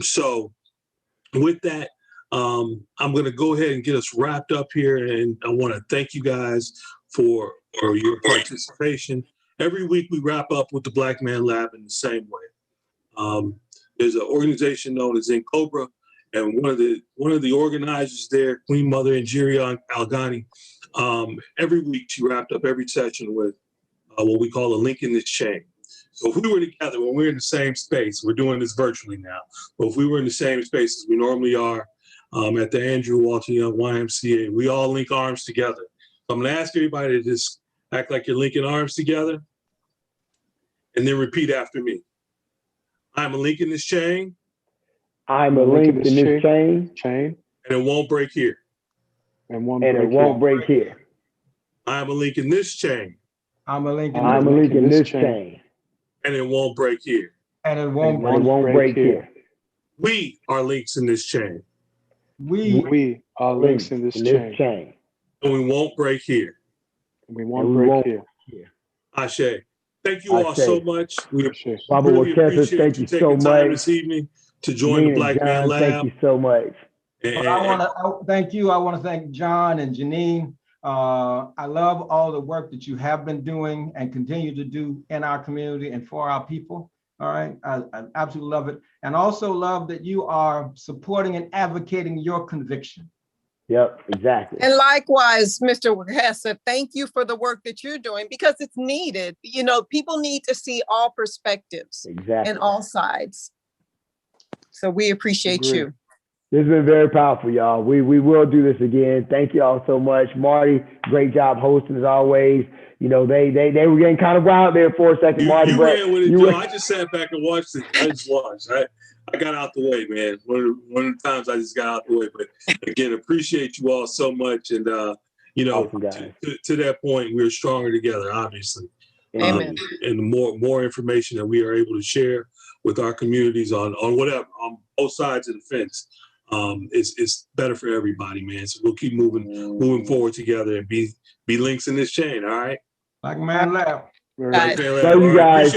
So with that, I'm going to go ahead and get us wrapped up here. And I want to thank you guys for your participation. Every week we wrap up with the Black Man Lab in the same way. There's an organization known as NGOLO, and one of the organizers there, Queen Mother Injiri Alghani, every week she wrapped up every session with what we call a link in this chain. So if we were together, when we're in the same space, we're doing this virtually now, but if we were in the same space as we normally are at the Andrew Walter Young YMCA, we all link arms together. So I'm going to ask everybody to just act like you're linking arms together and then repeat after me. I'm a link in this chain. I'm a link in this chain. And it won't break here. And it won't break here. I'm a link in this chain. I'm a link in this chain. And it won't break here. And it won't break here. We are links in this chain. We are links in this chain. And we won't break here. We won't break here. Ashe. Thank you all so much. We Baba really Wekesa, appreciate thank you you taking so time much. this evening to join the Black Man Lab. Thank you so much. I want to thank you. I want to thank John and Janine. I love all the work that you have been doing and continue to do in our community and for our people. All right. I absolutely love it. And also love that you are supporting and advocating your conviction. Yep, exactly. And likewise, Mr. Wekesa, thank you for the work that you're doing because it's needed. You know, people need to see all perspectives and all sides. So we appreciate you. This has been very powerful, y'all. We will do this again. Thank you all so much. Marty, great job hosting as always. You know, they were getting kind of wild there for a second, Marty. You ran with it, Joe. I just sat back and watched it. I just watched. I got out the way, man. One of the times I just got out the way. But again, appreciate you all so much. And, you know, awesome, to that point, we're stronger together, obviously. Amen. And the more information that we are able to share with our communities on whatever, on both sides of the fence, it's better for everybody, man. So we'll keep moving forward together and be links in this chain. All right. Black Man Lab. Thank you guys.